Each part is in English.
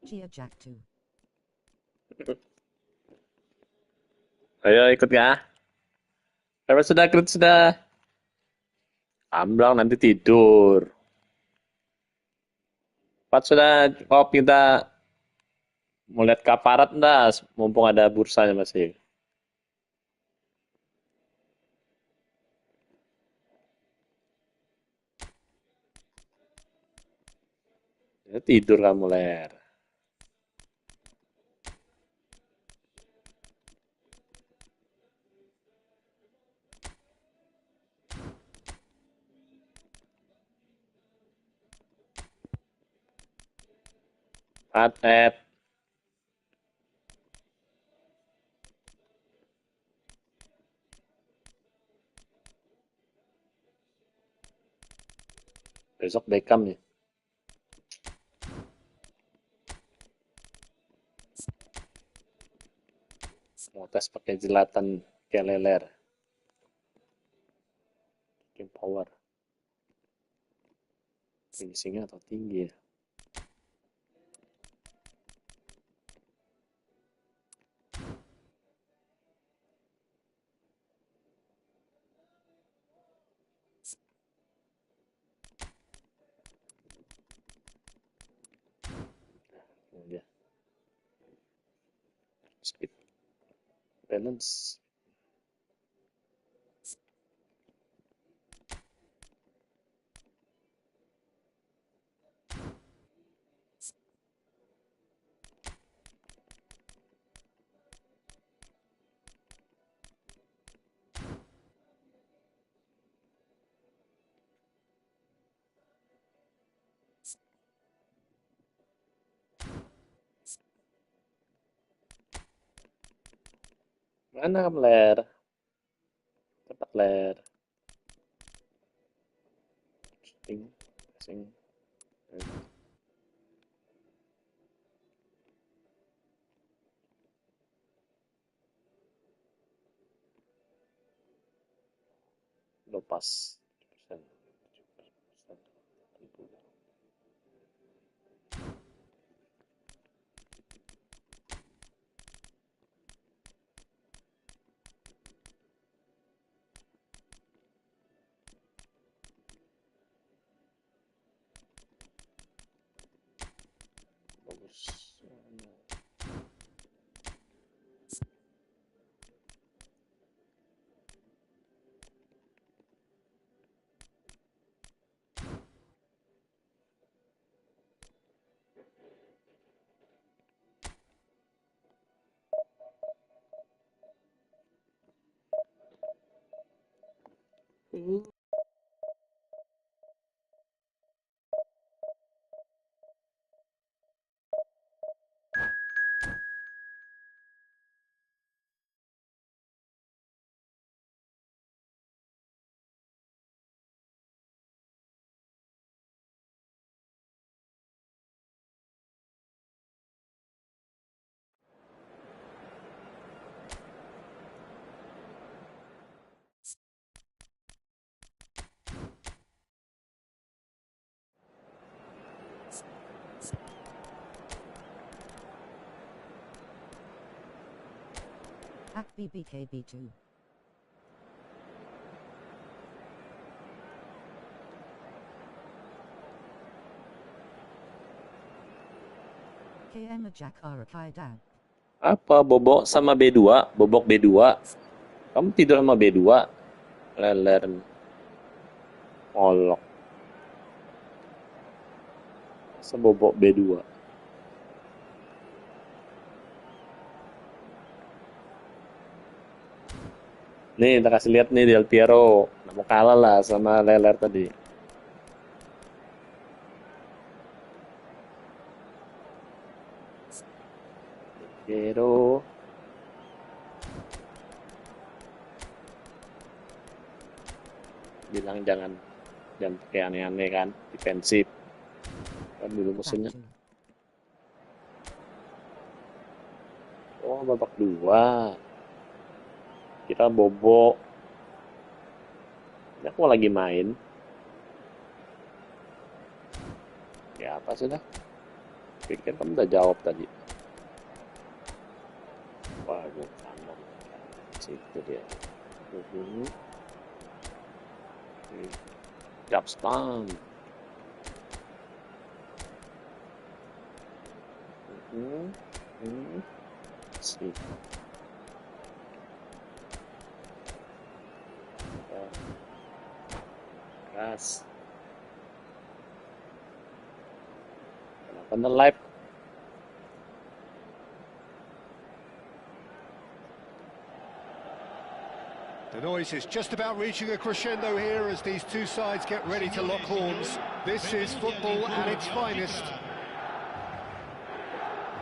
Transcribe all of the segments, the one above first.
Gia Jack 2. Ayo ikut ya. Berapa sudah ikut sudah? Amblang nanti tidur. Pat sudah kopi kita mau lihat kaparat enggak? Mumpung ada bursanya masih. Ya, tidur kamu ler. Pat, besok Beckham nih. Mau tes pakai jilatan keleler. King power. Finishingnya atau tinggi ya? Ini dia. Speed balance. Mana kamu ler? Cepat ler. Sing, sing. Lepas. Bagus. Hack BBKB2. KM Jack Arakai down. Apa bobok sama B2? Bobok B2. Kamu tidur sama B2? Leler. Olok. Sebobok B2. Nih, kita kasih lihat nih Del Piero. Nggak mau kalah lah sama Leler tadi. Piero. Bilang jangan pakai aneh-aneh kan. Defensif. Kan dulu Back musuhnya. 2. Oh, babak 2. Kita bobok. Ya, aku lagi main. Ya, apa sudah? Pikir kamu udah jawab tadi. Wah, bukan dong. Situ dia. Jab spam. See. Keras. Kenapa nge-live? The noise is just about reaching a crescendo here as these two sides get ready to lock horns. This is football at its finest.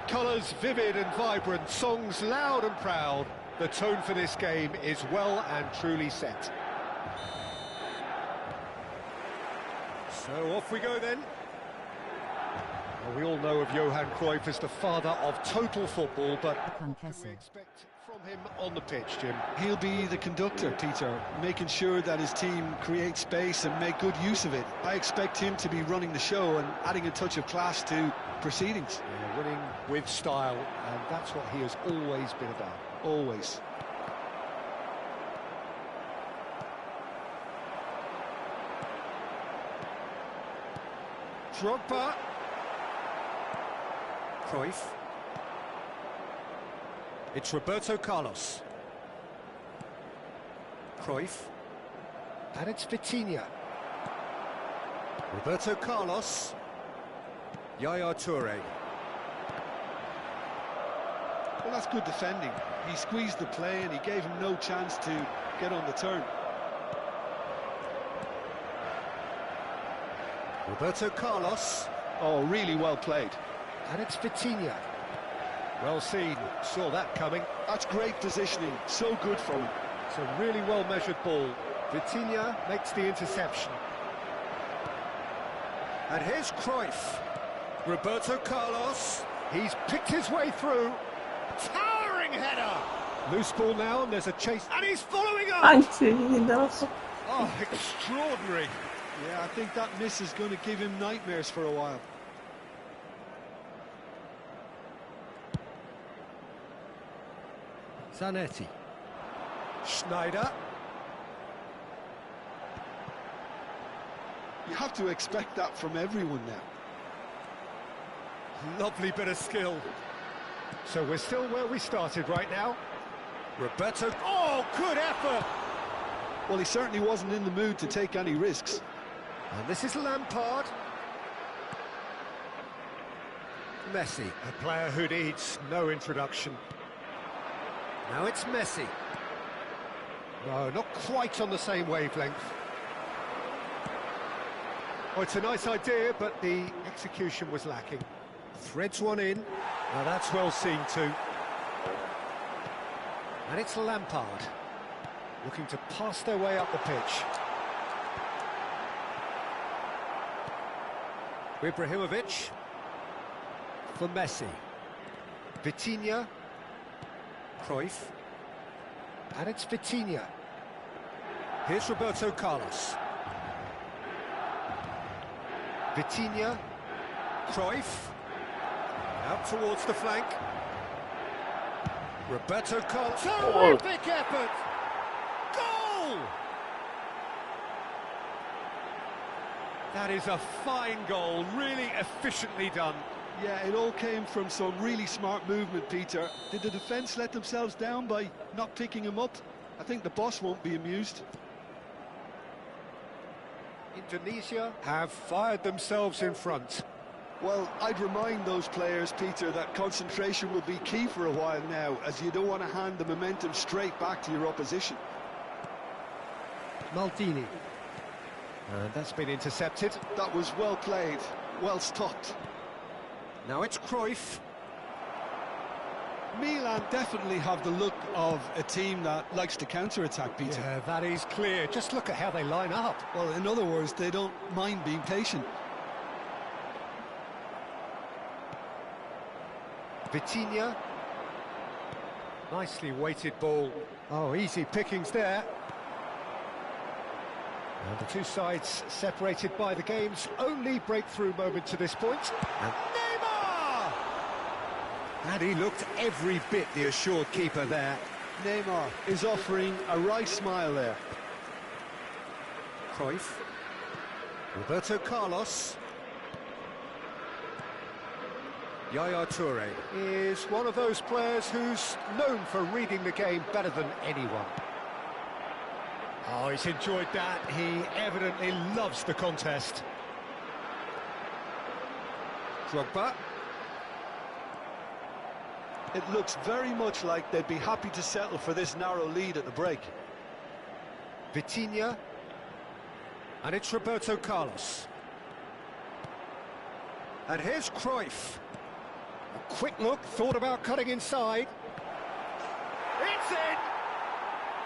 Colours vivid and vibrant, songs loud and proud. The tone for this game is well and truly set. So off we go then. Well, we all know of Johan Cruyff as the father of total football, but what can we expect from him on the pitch, Jim? He'll be the conductor, Peter, making sure that his team create space and make good use of it. I expect him to be running the show and adding a touch of class to proceedings. Yeah, winning with style, and that's what he has always been about. Always. Drogba. Cruyff. It's Roberto Carlos. Cruyff. And it's Vitinha. Roberto Carlos. Yaya Toure. Well, that's good defending. He squeezed the play and he gave him no chance to get on the turn. Roberto Carlos. Oh, really well played. And it's Vitinha. Well seen, saw that coming. That's great positioning, so good from him. It's a really well-measured ball. Vitinha makes the interception. And here's Cruyff. Roberto Carlos. He's picked his way through. Towering header! Loose ball now, and there's a chase. And he's following up! Oh, extraordinary. Yeah, I think that miss is going to give him nightmares for a while. Zanetti. Schneider. You have to expect that from everyone now. Lovely bit of skill. So we're still where we started right now. Roberto. Oh, good effort! Well, he certainly wasn't in the mood to take any risks. And this is Lampard. Messi, a player who needs no introduction. Now it's Messi. No, not quite on the same wavelength. Oh, it's a nice idea, but the execution was lacking. Threads one in. Now that's well seen too. And it's Lampard, looking to pass their way up the pitch. Ibrahimovic for Messi. Vitinha. Cruyff. And it's Vitinha. Here's Roberto Carlos. Vitinha. Cruyff. Out towards the flank. Roberto Carlos. Terrific effort! Goal! That is a fine goal, really efficiently done. Yeah, it all came from some really smart movement, Peter. Did the defence let themselves down by not picking him up? I think the boss won't be amused. Indonesia have fired themselves in front. Well, I'd remind those players, Peter, that concentration will be key for a while now, as you don't want to hand the momentum straight back to your opposition. Maldini. And that's been intercepted. That was well played, well stopped. Now it's Cruyff. Milan definitely have the look of a team that likes to counter-attack, Peter. Yeah, that is clear. Just look at how they line up. Well, in other words, they don't mind being patient. Vitinha. Nicely weighted ball. Oh, easy pickings there. And the two sides separated by the game's only breakthrough moment to this point. And Neymar! And he looked every bit the assured keeper there. Neymar is offering a wry smile there. Cruyff. Roberto Carlos. Yaya Toure is one of those players who's known for reading the game better than anyone. Oh, he's enjoyed that. He evidently loves the contest. Drogba. It looks very much like they'd be happy to settle for this narrow lead at the break. Vitinha. And it's Roberto Carlos. And here's Cruyff. A quick look, thought about cutting inside. It's in!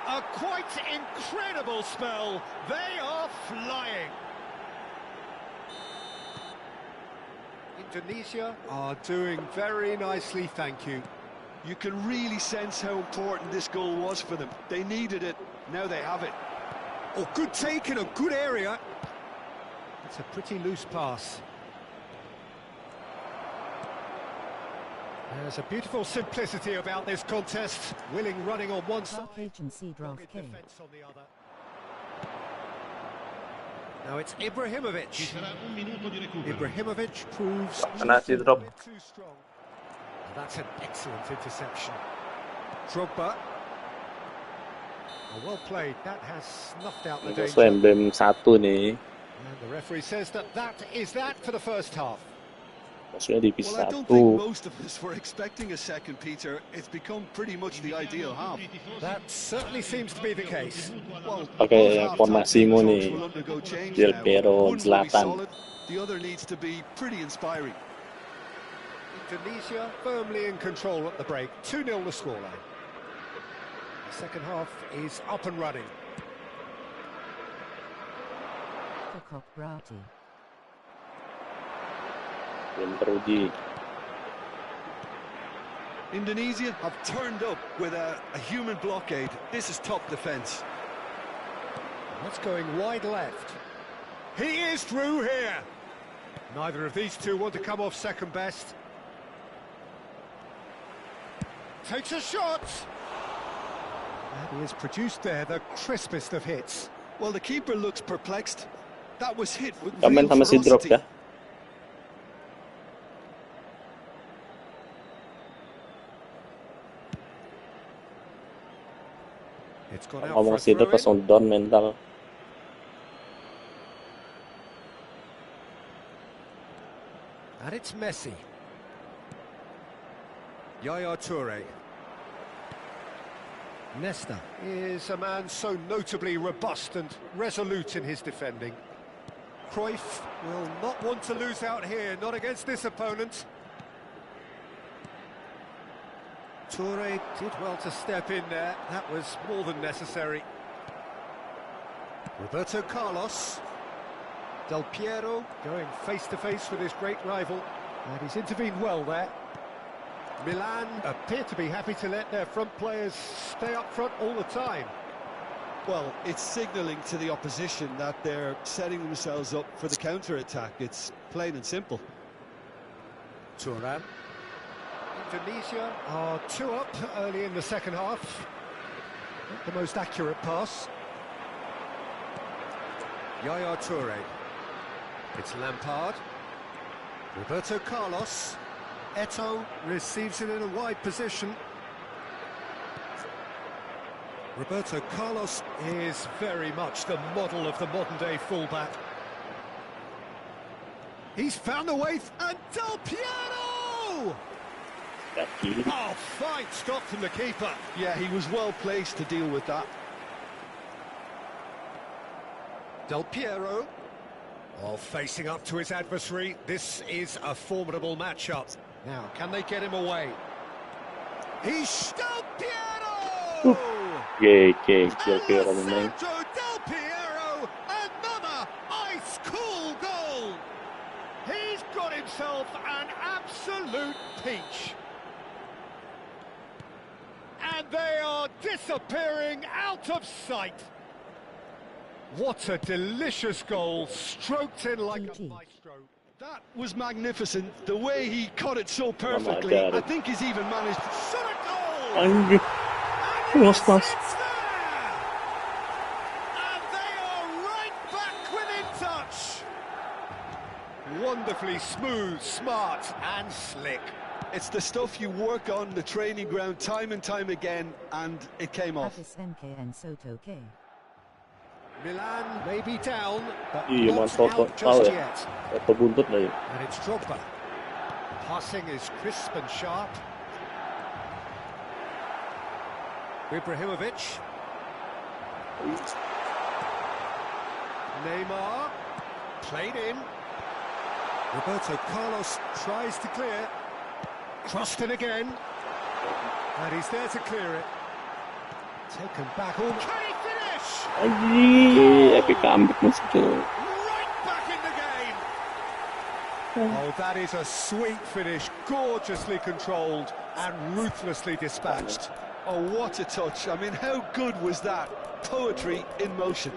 A quite incredible spell. They are flying. Indonesia are doing very nicely, thank you. You can really sense how important this goal was for them. They needed it, now they have it. Oh, good take in a good area. It's a pretty loose pass. There's a beautiful simplicity about this contest. Willing running on one side, Agency draft dogged King. defence on the other. Now it's Ibrahimovic. Ibrahimovic proves Kena si drop. too strong. And that's an excellent interception. Drogba. Oh, well played. That has snuffed out the Musuh danger. emblem 1 nih. And the referee says that is that for the first half. Maksudnya divisi Well, I don't think 1. most of us were expecting a second, Peter. It's become pretty much the ideal half. That certainly seems to be the case. Well, Pakai both half-time formasimu teams nih. will undergo change Del now. Piero, One will be Zlatan. solid, the other needs to be pretty inspiring. Indonesia firmly in control at the break. 2-0 the scoreline. The second half is up and running. Kokok Brati. Belum teruji. Indonesia have turned up with a human blockade. This is top defence. That's going wide left. He is through here. Neither of these two want to come off second best. Takes a shot. And he has produced there the crispest of hits. Well, the keeper looks perplexed. That was hit with Kau main real sama si drop ferocity. ya? It's gone out for Ngomong a si drop throw-in. langsung down mental. And it's Messi. Yaya Toure. Nesta is a man so notably robust and resolute in his defending. Cruyff will not want to lose out here, not against this opponent. Toure did well to step in there. That was more than necessary. Roberto Carlos. Del Piero going face-to-face with his great rival. And he's intervened well there. Milan appear to be happy to let their front players stay up front all the time. Well, it's signalling to the opposition that they're setting themselves up for the counter-attack. It's plain and simple. Thuram. Indonesia are 2 up early in the second half. Not the most accurate pass. Yaya Toure. It's Lampard. Roberto Carlos. Eto'o receives it in a wide position. Roberto Carlos is very much the model of the modern-day fullback. He's found the way, and Del Piero! Kaki. Oh, fine stop from the keeper. Yeah, he was well placed to deal with that. Del Piero. Oh, facing up to his adversary. This is a formidable matchup. Now, can they get him away? He's Del Piero! GG, Del Piero main. Alessandro Del Piero, another ice-cool goal. He's got himself an absolute peach. And they are disappearing out of sight. What a delicious goal, stroked in like a GG. maestro. That was magnificent. The way he caught it so perfectly. I think he's even managed to shot a goal. Anjir. And Los mas. it's there. And they are right back within touch. Wonderfully smooth, smart, and slick. It's the stuff you work on the training ground time and time again, and it came off. Hafiz MKN Soto K. Milan may be down, but Iya, not Soto out tahu just ya. yet. Soto buntut lah ya. And it's Drogba. Passing is crisp and sharp. Ibrahimovic. Neymar. Played in. Roberto Carlos tries to clear. Crossed in again. And he's there to clear it. Taken back. Oh, can he finish? Anjir, epic comeback mas itu. Right back in the game. Oh, that is a sweet finish. Gorgeously controlled and ruthlessly dispatched. Oh, what a touch. I mean, how good was that? Poetry in motion.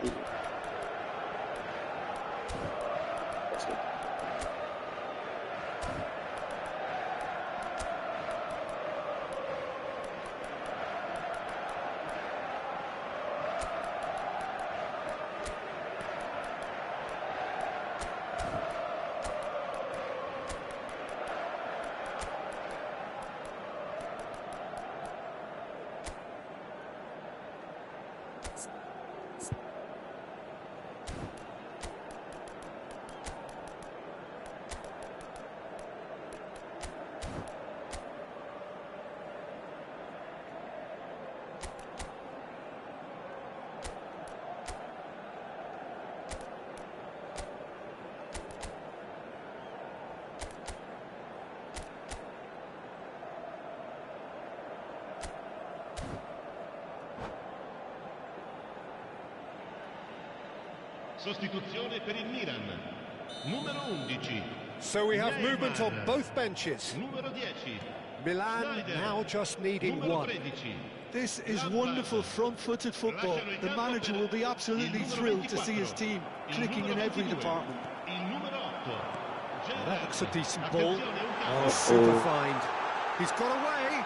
Sostituzione per il Milan. Numero 11. So we have movement on both benches. Numero 10. Milan now just needing Numero one. 13. This is wonderful front-footed football. The manager will be absolutely thrilled to see his team clicking in every department. Il numero 8. That looks a decent ball. Attenzione, un Oh, calcio. super find. He's got away.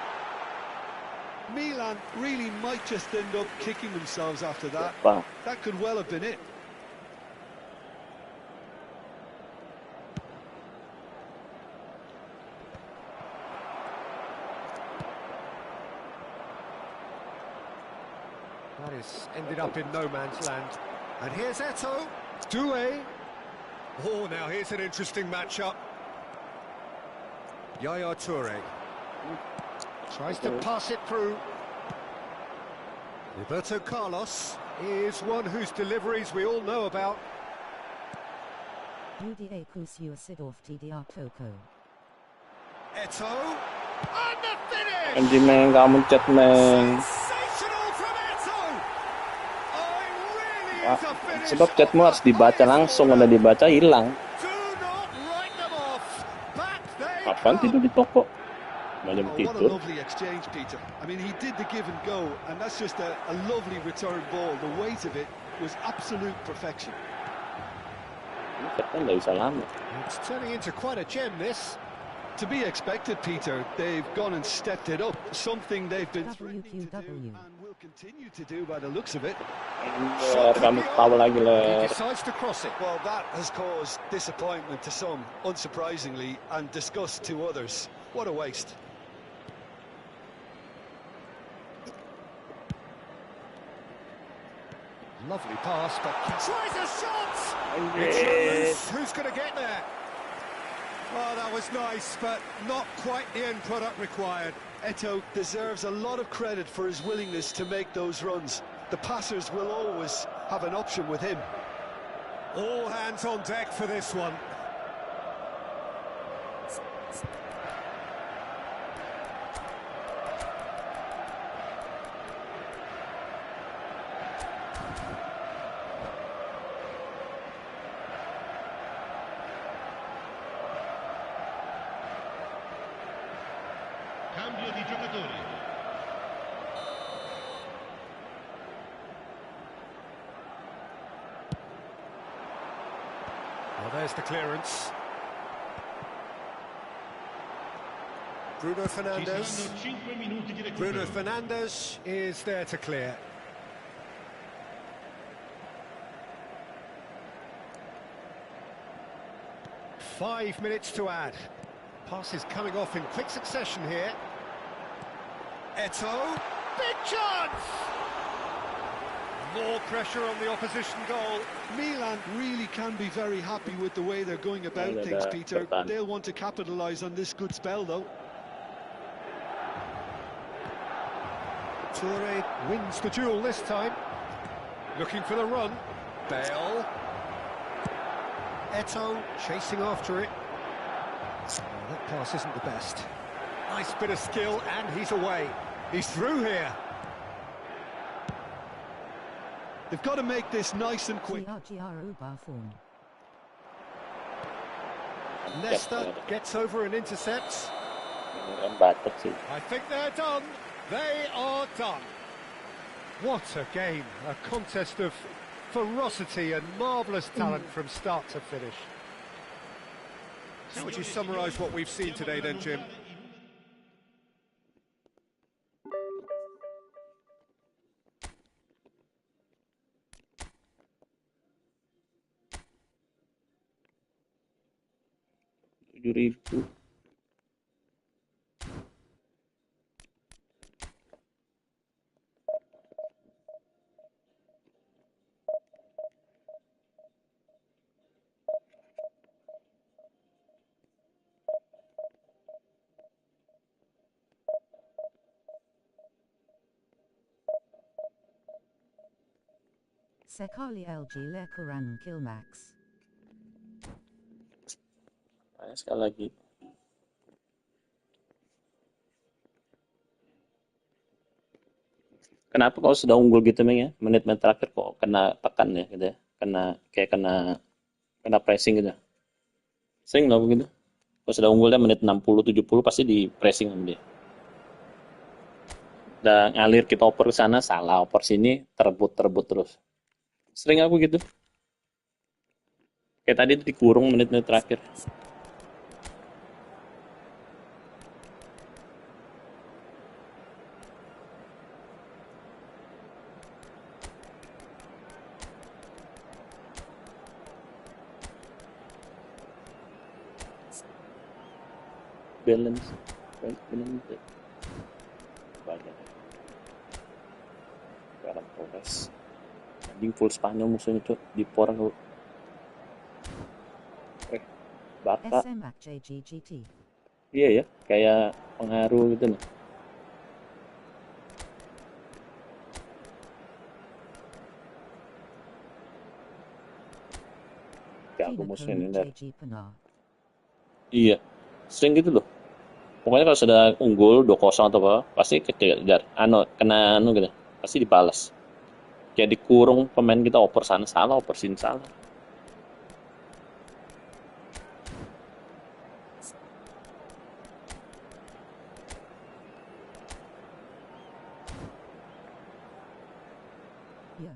Milan really might just end up kicking themselves after that. Apa? That could well have been it. That is ended up in no man's land. And here's Eto'o. Doué. Oh, now here's an interesting matchup. Yaya Toure. Tries to pass it through. Roberto Carlos is one whose deliveries we all know about. UDA Kusiu Sidorf TDR Toko. Eto'o. And the finish! Anjir meng, kamu chat meng. Sensational from Eto'o! Oh, it really is a finish. Sebab chatmu harus dibaca langsung, kalau dibaca hilang. Do not write them off. Back they Kapan come. tidur di toko? Macam Oh, what a tidur. lovely exchange, Peter. I mean, he did the give and go, and that's just a lovely return ball. The weight of it was absolute perfection. Chatnya nggak bisa lama. It's turning into quite a gem, this. To be expected, Peter. They've gone and stepped it up, something they've been threatening to do WQW. and will continue to do by the looks of it. Kamu tahu lagi He lah. decides to cross it. Well, that has caused disappointment to some, unsurprisingly, and disgust to others. What a waste. Lovely pass, but tries a shot! It's loose. Who's going to get there? Oh, that was nice, but not quite the end product required. Eto'o deserves a lot of credit for his willingness to make those runs. The passers will always have an option with him. All hands on deck for this one. Cambio di giocatori. Well, there's the clearance. Bruno Ci saranno Fernandes. 5 minuti di Bruno recupero. Fernandes is there to clear. Five minutes to add. Passes coming off in quick succession here. Eto'o, big chance! More pressure on the opposition goal. Milan really can be very happy with the way they're going about things, Peter. They'll want to capitalise on this good spell, though. Toure wins the duel this time. Looking for the run. Bale. Eto'o chasing after it. Oh, that pass isn't the best. Nice bit of skill, and he's away. He's through here. They've got to make this nice and quick. GRGRO bar form. Nesta gets over and intercepts. Batak sih. I think they're done. They are done. What a game. A contest of ferocity and marvellous talent from start to finish. How would you summarise what we've seen today then, Jim? Rp7.000. Sekali LG le kurang kill max. Nah, sekali lagi. Kenapa kalau sudah unggul gitu, Meng, ya? Menit-menit terakhir kok kena tekan ya gitu ya. Kena pressing gitu. Sering lah begitu. Kalau sudah unggulnya menit 60-70 pasti di pressing sama dia. Udah ngalir kita oper ke sana, salah oper sini, terebut terus. Sering aku gitu. Kayak tadi itu dikurung menit-menit terakhir. Balance. Banyak. Sekarang progres. Anjing full Spanyol musuhnya tuh di por lu. Bapak. SMACJGT. Iya ya, kayak pengaruh gitu loh. Gak aku musuhnya ini. Iya, sering gitu loh. Pokoknya kalau sudah unggul 2-0 atau apa, pasti kejar, kena gitu, pasti dibalas. Jadi kurung pemain kita oper sana salah, oper sini salah. Ya.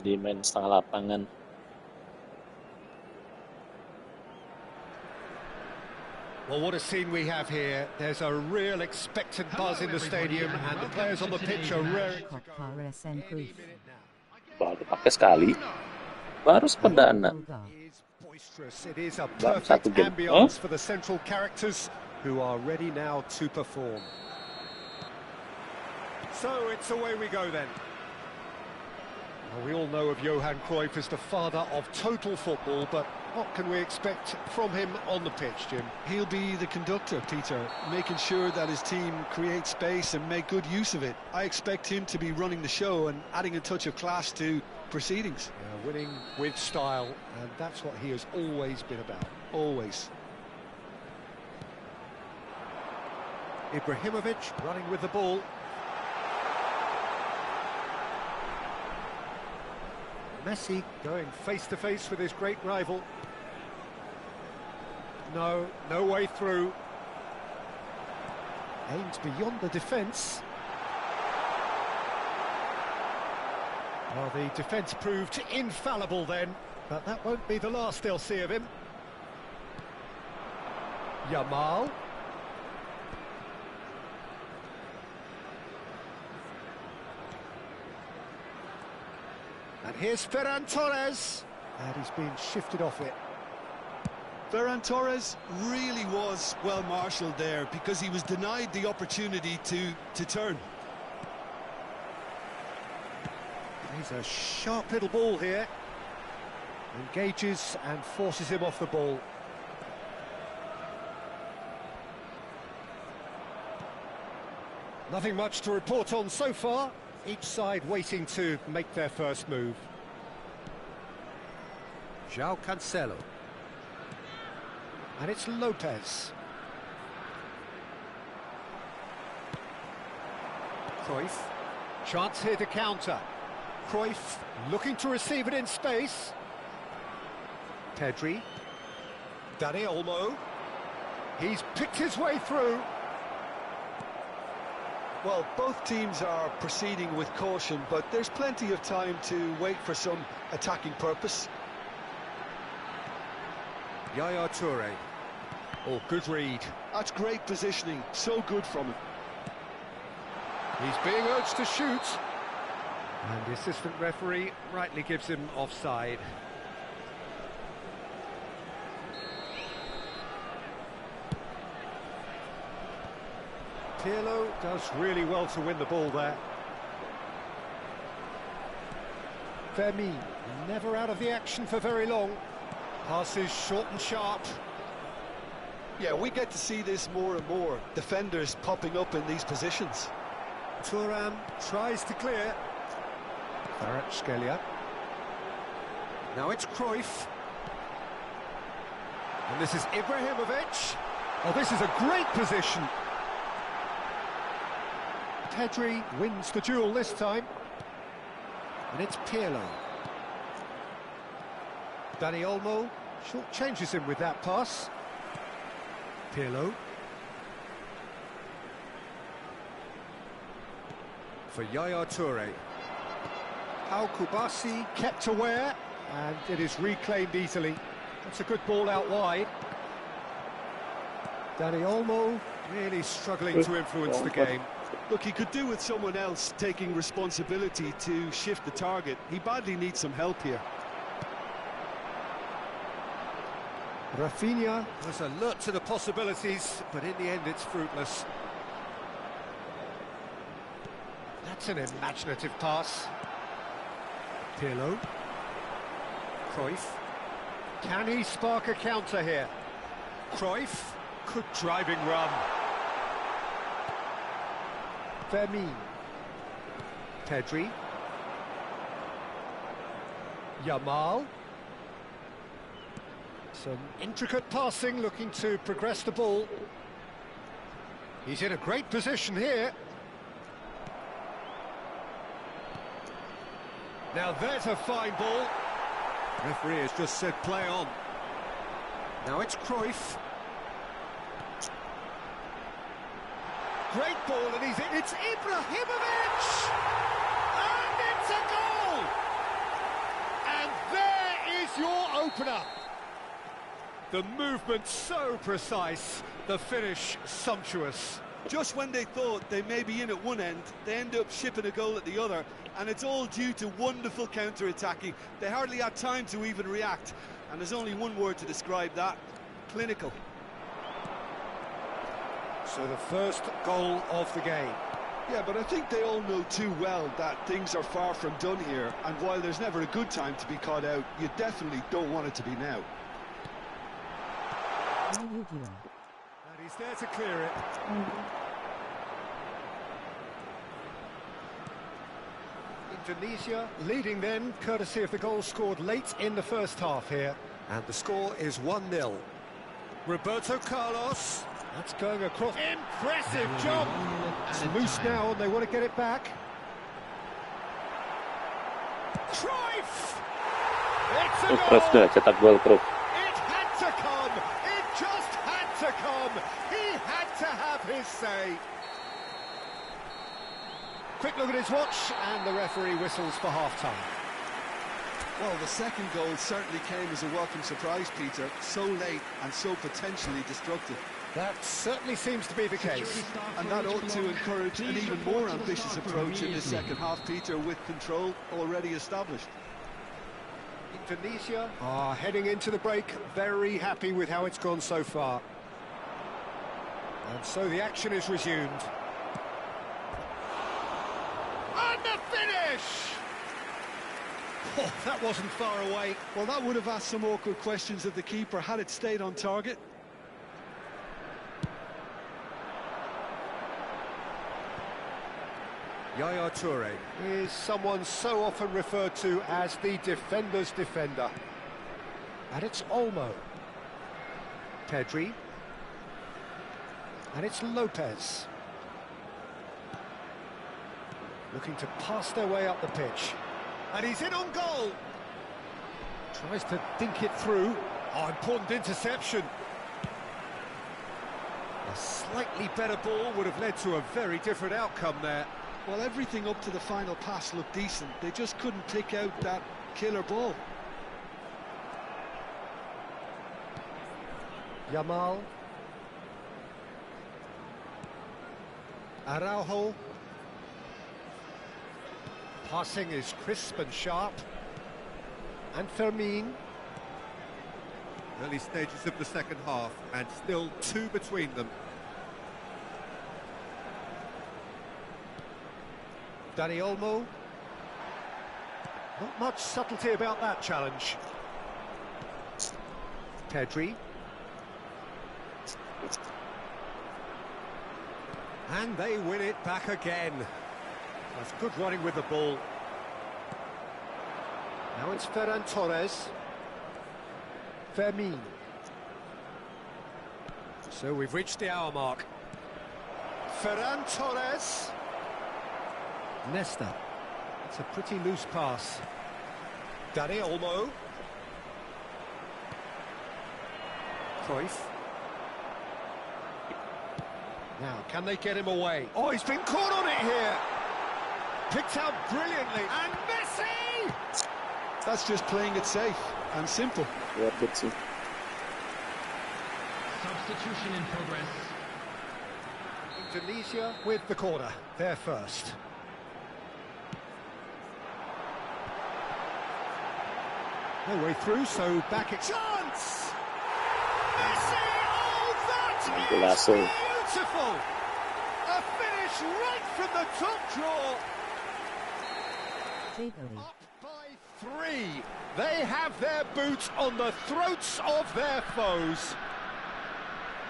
Jadi main setengah lapangan. Well, what a scene we have here. There's a real expectant buzz in the stadium, and the players on the pitch are raring to go. Baru pakai sekali. Baru sepedana. It is a perfect ambience for the central characters who are ready now to perform. So it's away we go then. Well, we all know of Johan Cruyff as the father of total football, but what can we expect from him on the pitch, Jim? He'll be the conductor, Peter, making sure that his team creates space and make good use of it. I expect him to be running the show and adding a touch of class to proceedings. Yeah, winning with style, and that's what he has always been about, always. Ibrahimovic running with the ball. Messi going face-to-face with his great rival. No way through. Aims beyond the defence. Well, the defence proved infallible then, but that won't be the last they'll see of him. Yamal. And here's Ferran Torres. And he's been shifted off it. Ferran Torres really was well marshalled there because he was denied the opportunity to turn. He's a sharp little ball here. Engages and forces him off the ball. Nothing much to report on so far. Each side waiting to make their first move. João Cancelo. And it's Lopez. Cruyff. Chance here to counter. Cruyff looking to receive it in space. Pedri. Dani Olmo. He's picked his way through. Well, both teams are proceeding with caution, but there's plenty of time to wait for some attacking purpose. Yaya Toure. Oh, good read. That's great positioning, so good from him. He's being urged to shoot. And the assistant referee rightly gives him offside. Pirlo does really well to win the ball there. Fermin, never out of the action for very long. Passes short and sharp. Yeah, we get to see this more and more. Defenders popping up in these positions. Thuram tries to clear. Kvaratskhelia. Now it's Cruyff. And this is Ibrahimovic. Oh, this is a great position. Pedri wins the duel this time. And it's Pirlo. Dani Olmo short-changes him with that pass. Pirlo. For Yaya Toure. Pau Kubasi kept aware, and it is reclaimed easily. That's a good ball out wide. Dani Olmo really struggling to influence the game. Look, he could do with someone else taking responsibility to shift the target. He badly needs some help here. Rafinha was alert to the possibilities, but in the end it's fruitless. That's an imaginative pass. Pirlo. Cruyff. Can he spark a counter here? Cruyff. Good driving run. Fermin. Pedri. Yamal. Some intricate passing, looking to progress the ball. He's in a great position here. Now there's a fine ball. Referee has just said play on. Now it's Cruyff. Great ball, and he's in. It's Ibrahimovic! And it's a goal! And there is your opener. The movement so precise, the finish sumptuous. Just when they thought they may be in at one end, they end up shipping a goal at the other, and it's all due to wonderful counter-attacking. They hardly had time to even react, and there's only one word to describe that: clinical. So the first goal of the game. Yeah, but I think they all know too well that things are far from done here, and while there's never a good time to be caught out, you definitely don't want it to be now. And he's there to clear it. Indonesia leading then, courtesy of the goal scored late in the first half here. And the score is 1-0. Roberto Carlos. That's going across. Impressive job. It's loose now and they want to get it back. Cruyff! It's a Cruyff goal! dah cetak gol Cruyff. It had to come! It just had to come! He had to have his say! Quick look at his watch, and the referee whistles for half-time. Well, the second goal certainly came as a welcome surprise, Peter. So late and so potentially destructive. That certainly seems to be the case. And that ought to encourage an even more ambitious approach in the second half, Peter, with control already established. Indonesia are heading into the break, very happy with how it's gone so far. And so the action is resumed. And the finish! Oh, that wasn't far away. Well, that would have asked some awkward questions of the keeper had it stayed on target. Yaya Toure is someone so often referred to as the defender's defender. And it's Olmo. Pedri. And it's Lopez. Looking to pass their way up the pitch. And he's in on goal. Tries to dink it through. Oh, important interception. A slightly better ball would have led to a very different outcome there. Well, everything up to the final pass looked decent. They just couldn't pick out that killer ball. Yamal. Araujo. Passing is crisp and sharp. And Fermin. Early stages of the second half, and still 2 between them. Dani Olmo. Not much subtlety about that challenge. Pedri. And they win it back again. That's good running with the ball. Now it's Ferran Torres. Fermin. So we've reached the hour mark. Ferran Torres. Nesta. It's a pretty loose pass. Dani Olmo. Cruyff. Now, can they get him away? Oh, he's been caught on it here. Picked out brilliantly. And Messi! That's just playing it safe and simple. Yeah, good too. Substitution in progress. Indonesia with the corner. They're first. No way through, so back it... Chance! Messi! Oh, that is beautiful! A finish right from the top draw. Divisi. Up by 3. They have their boots on the throats of their foes.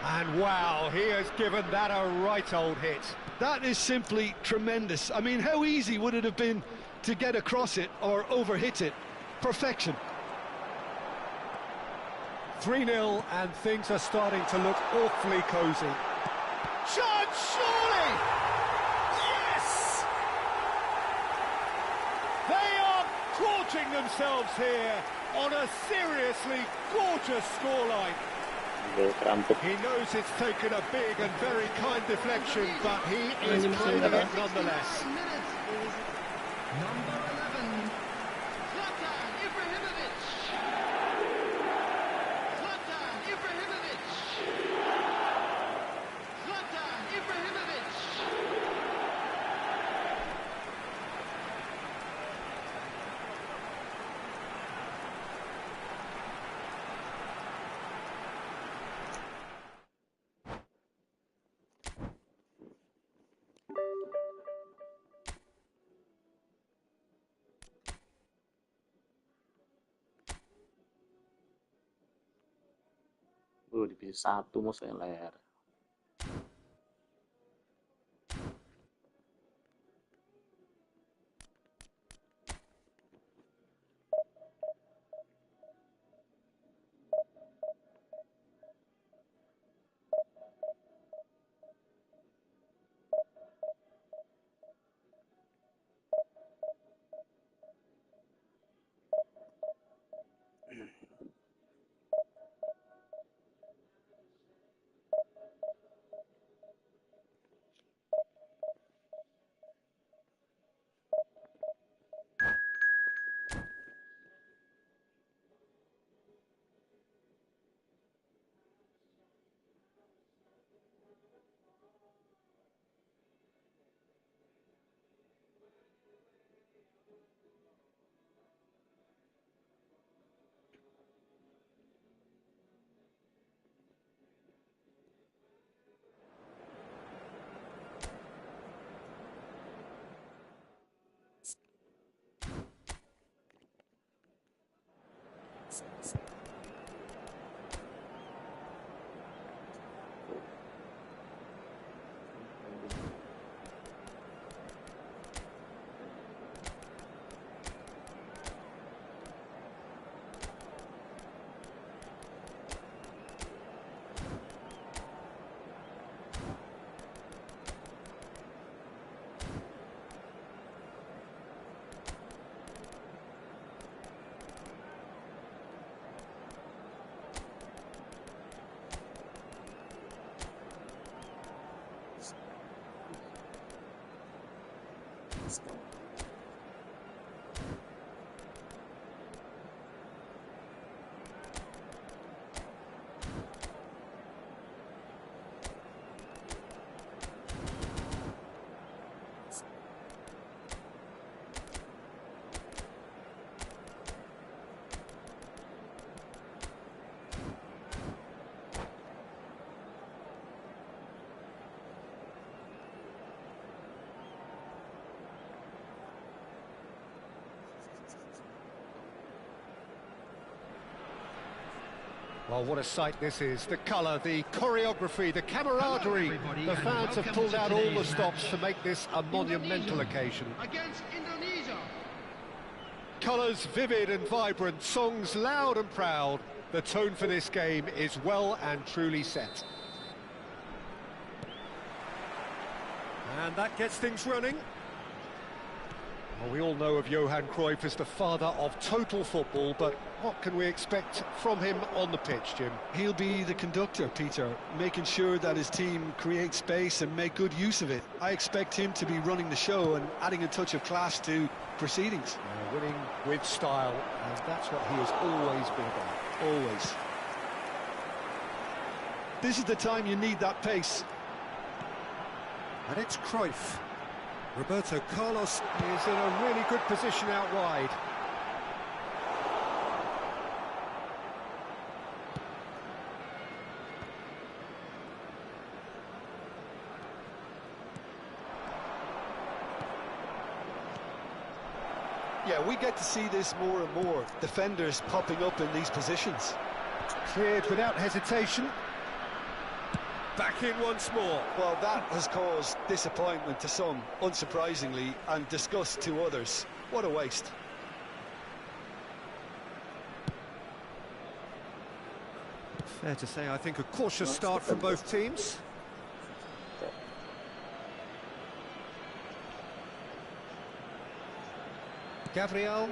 And wow, he has given that a right old hit. That is simply tremendous. I mean, how easy would it have been to get across it or overhit it? Perfection. 3-0, and things are starting to look awfully cosy. Chance, surely! Yes! They are gorging themselves here on a seriously gorgeous scoreline. He knows it's taken a big and very kind deflection, but he is playing it nonetheless. Number 11, Zlatan Ibrahimovic. Zlatan Ibrahimovic. Zlatan Ibrahimovic. Divisi 1 musuhnya layar. Well, what a sight this is. The colour, the choreography, the camaraderie. The fans have pulled out all the stops to make this a monumental occasion. Against Indonesia. Colours vivid and vibrant, songs loud and proud. The tone for this game is well and truly set. And that gets things running. Well, we all know of Johan Cruyff as the father of total football, but what can we expect from him on the pitch, Jim? He'll be the conductor, Peter, making sure that his team create space and make good use of it. I expect him to be running the show and adding a touch of class to proceedings. Winning with style, and that's what he has always been about. Always. This is the time you need that pace. And it's Cruyff. Roberto Carlos is in a really good position out wide. Yeah, we get to see this more and more. Defenders popping up in these positions. Cleared without hesitation. Back in once more. Well, that has caused disappointment to some, unsurprisingly, and disgust to others. What a waste. Fair to say, I think a cautious start from both teams. Gabriel.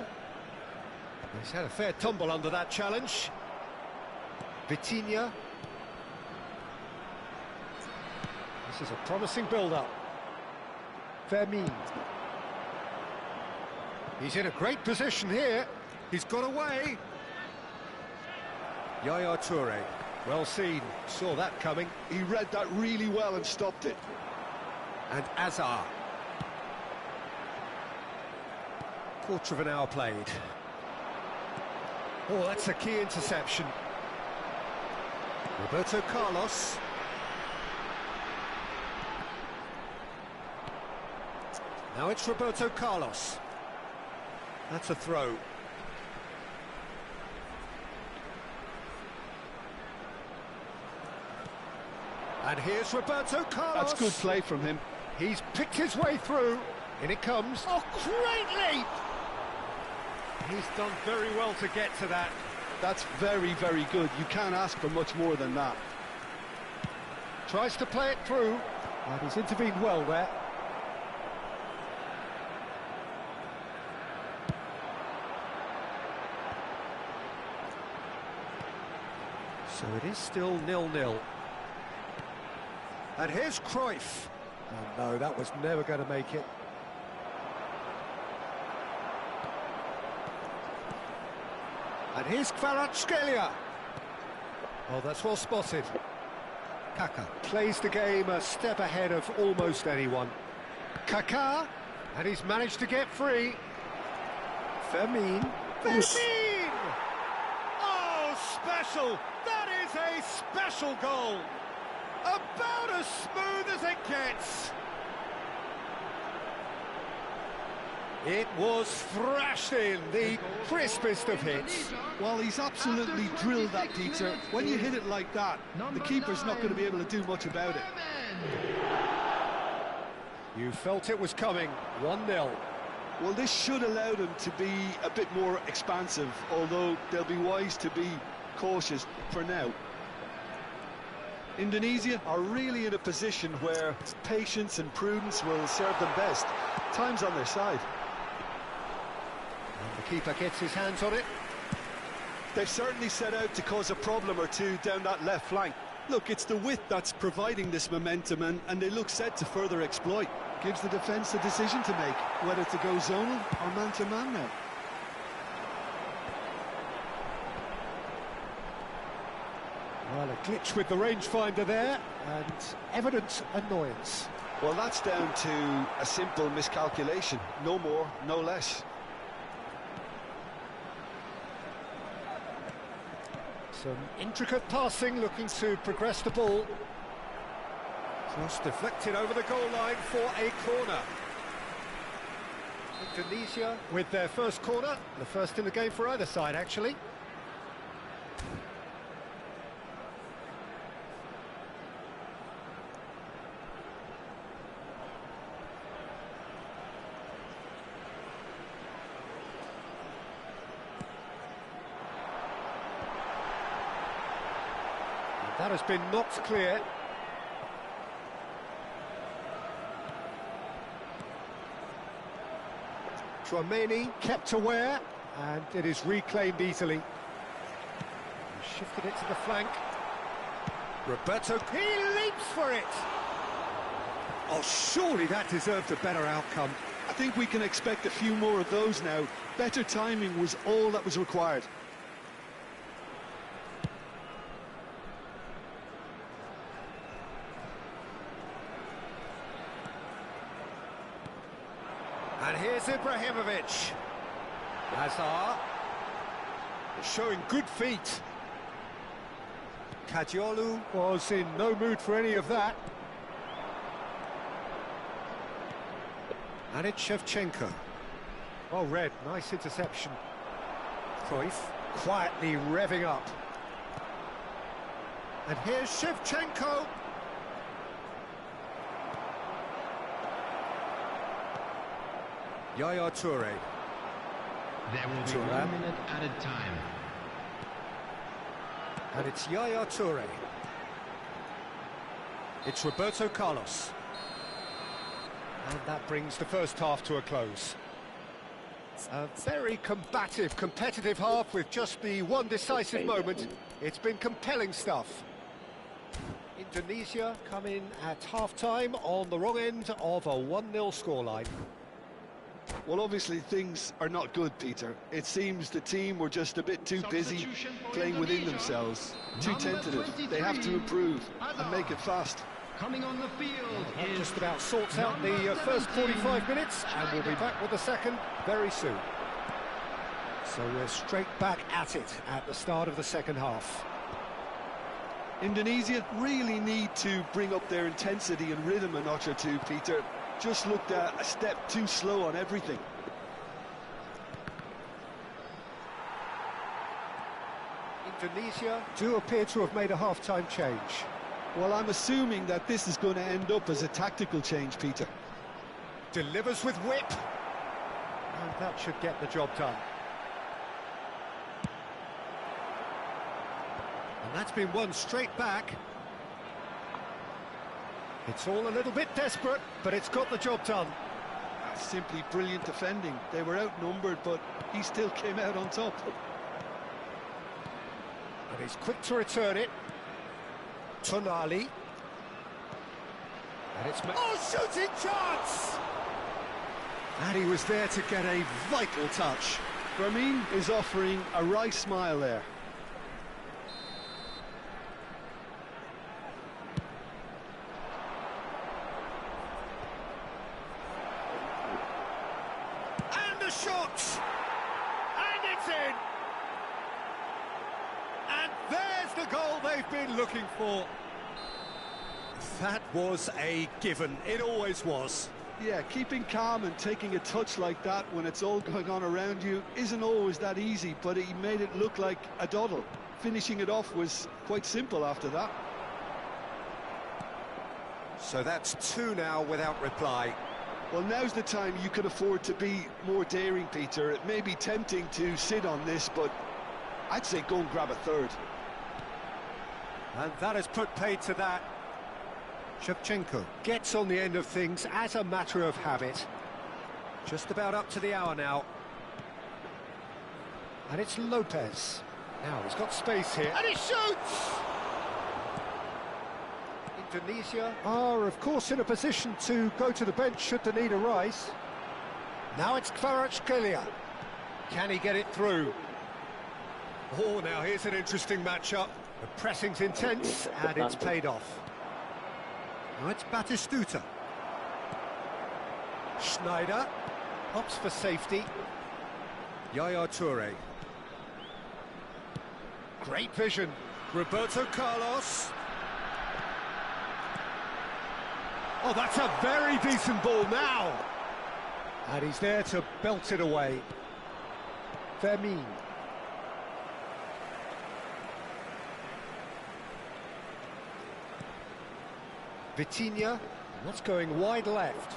He's had a fair tumble under that challenge. Vitinha. This is a promising build-up. Fermin. He's in a great position here. He's got away. Yaya Toure. Well seen. Saw that coming. He read that really well and stopped it. And Azar. Quarter of an hour played. Oh, that's a key interception. Roberto Carlos. Now it's Roberto Carlos. That's a throw. And here's Roberto Carlos. That's good play from him. He's picked his way through. In it comes. Oh, great leap! He's done very well to get to that. That's very, very good. You can't ask for much more than that. Tries to play it through. And he's intervened well there. So it is still 0-0. And here's Cruyff. Oh no, that was never going to make it. And here's Kvaratskhelia. Oh, that's well spotted. Kaká plays the game a step ahead of almost anyone. Kaká, and he's managed to get free. Fermin. Fermin! Oh, special! That is a special goal! About as smooth as it gets! It was thrashed in, the crispest of hits. Well, he's absolutely drilled that, Peter. When you hit it like that, the keeper's not going to be able to do much about it. You felt it was coming, 1-0. Well, this should allow them to be a bit more expansive, although they'll be wise to be cautious for now. Indonesia are really in a position where patience and prudence will serve them best. Time's on their side. And the keeper gets his hands on it. They've certainly set out to cause a problem or two down that left flank. Look, it's the width that's providing this momentum, and they look set to further exploit. Gives the defence a decision to make, whether to go zonal or man-to-man now. Well, a glitch with the rangefinder there, and evident annoyance. Well, that's down to a simple miscalculation. No more, no less. Some intricate passing, looking to progress the ball. Cross deflected over the goal line for a corner. Indonesia with their first corner, the first in the game for either side, actually. That has been knocked clear. Chouameni kept aware, and it is reclaimed easily. He shifted it to the flank. Roberto, he leaps for it! Oh, surely that deserved a better outcome. I think we can expect a few more of those now. Better timing was all that was required. And here's Ibrahimovic. Hazard showing good feet. Kadiolu was in no mood for any of that. And it's Shevchenko. Well read, nice interception. Cruyff quietly revving up. And here's Shevchenko. Yaya Toure. There will be Thuram. 1 minute added time. And it's Yaya Toure. It's Roberto Carlos. And that brings the first half to a close. A very combative, competitive half with just the one decisive moment. It's been compelling stuff. Indonesia come in at half-time on the wrong end of a 1-0 scoreline. Well, obviously things are not good, Peter. It seems the team were just a bit too busy playing within themselves, too tentative. They have to improve and make it fast. Coming on the field That is just about sorts out the first 45 minutes, and we'll be back with the second very soon. So we're straight back at it at the start of the second half. Indonesia really need to bring up their intensity and rhythm a notch or two, Peter. Just looked a step too slow on everything. Indonesia do appear to have made a half-time change. Well, I'm assuming that this is going to end up as a tactical change, Peter. Delivers with whip. And that should get the job done. And that's been won straight back. It's all a little bit desperate, but it's got the job done. That's simply brilliant defending. They were outnumbered, but he still came out on top. And he's quick to return it. Tonali. And it's... Oh, shooting chance! And he was there to get a vital touch. Ramin is offering a wry smile there. And the shot! And it's in! And there's the goal they've been looking for. That was a given. It always was. Yeah, keeping calm and taking a touch like that when it's all going on around you isn't always that easy, but he made it look like a doddle. Finishing it off was quite simple after that. So that's 2 now without reply. Well, now's the time you can afford to be more daring, Peter. It may be tempting to sit on this, but I'd say go and grab a third. And that has put paid to that. Shevchenko gets on the end of things as a matter of habit. Just about up to the hour now. And it's Lopez. Now he's got space here. And he shoots! Indonesia are, of course, in a position to go to the bench should the need arise. Now it's Kvaratskhelia. Can he get it through? Oh, now here's an interesting matchup. The pressing's intense, and it's paid off. Now it's Batistuta. Schneider opts for safety. Yaya Toure. Great vision. Roberto Carlos. Oh, that's a very decent ball now. And he's there to belt it away. Fermin. Vitinha, that's going wide left.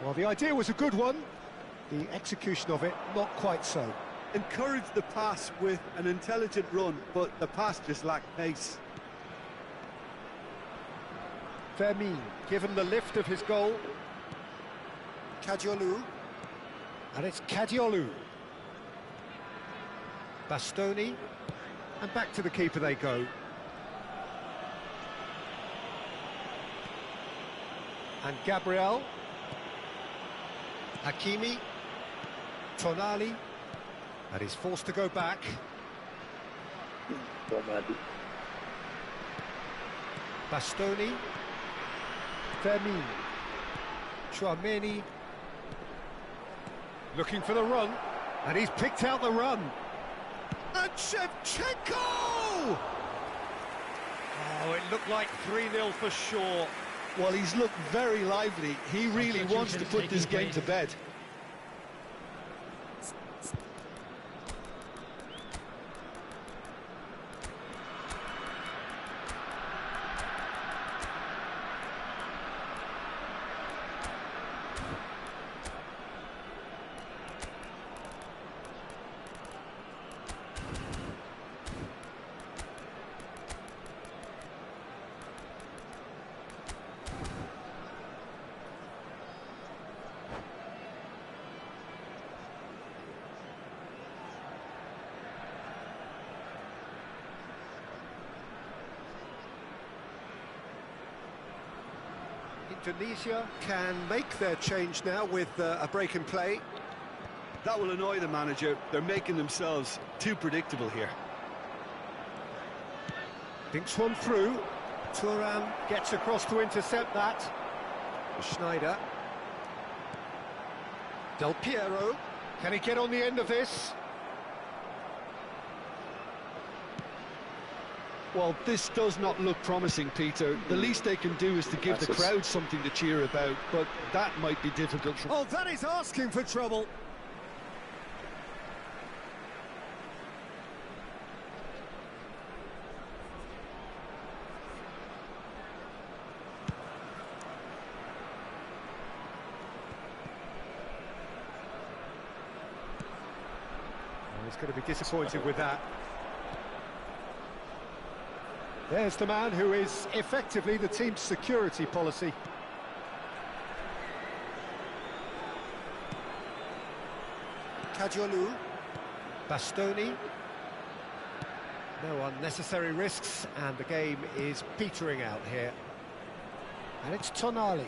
Well, the idea was a good one. The execution of it, not quite so. Encouraged the pass with an intelligent run, but the pass just lacked pace. Fermin, given the lift of his goal. Kadiolu. And it's Kadiolu. Bastoni. And back to the keeper they go. And Gabriel. Hakimi. Tonali. And he's forced to go back. Bastoni. Fermin. Chouameni. Looking for the run. And he's picked out the run. And Shevchenko! Oh, it looked like 3-0 for sure. Well, he's looked very lively. He really wants to put this game to bed. Indonesia can make their change now with a break in play. That will annoy the manager. They're making themselves too predictable here. Dinks one through. Thuram gets across to intercept that. Schneider. Del Piero. Can he get on the end of this? Well, this does not look promising, Peter. The least they can do is to give the crowd something to cheer about, but that might be difficult. Oh, that is asking for trouble. Oh, he's going to be disappointed with that. There's the man who is effectively the team's security policy. Kadiolu. Bastoni. No unnecessary risks, and the game is petering out here. And it's Tonali.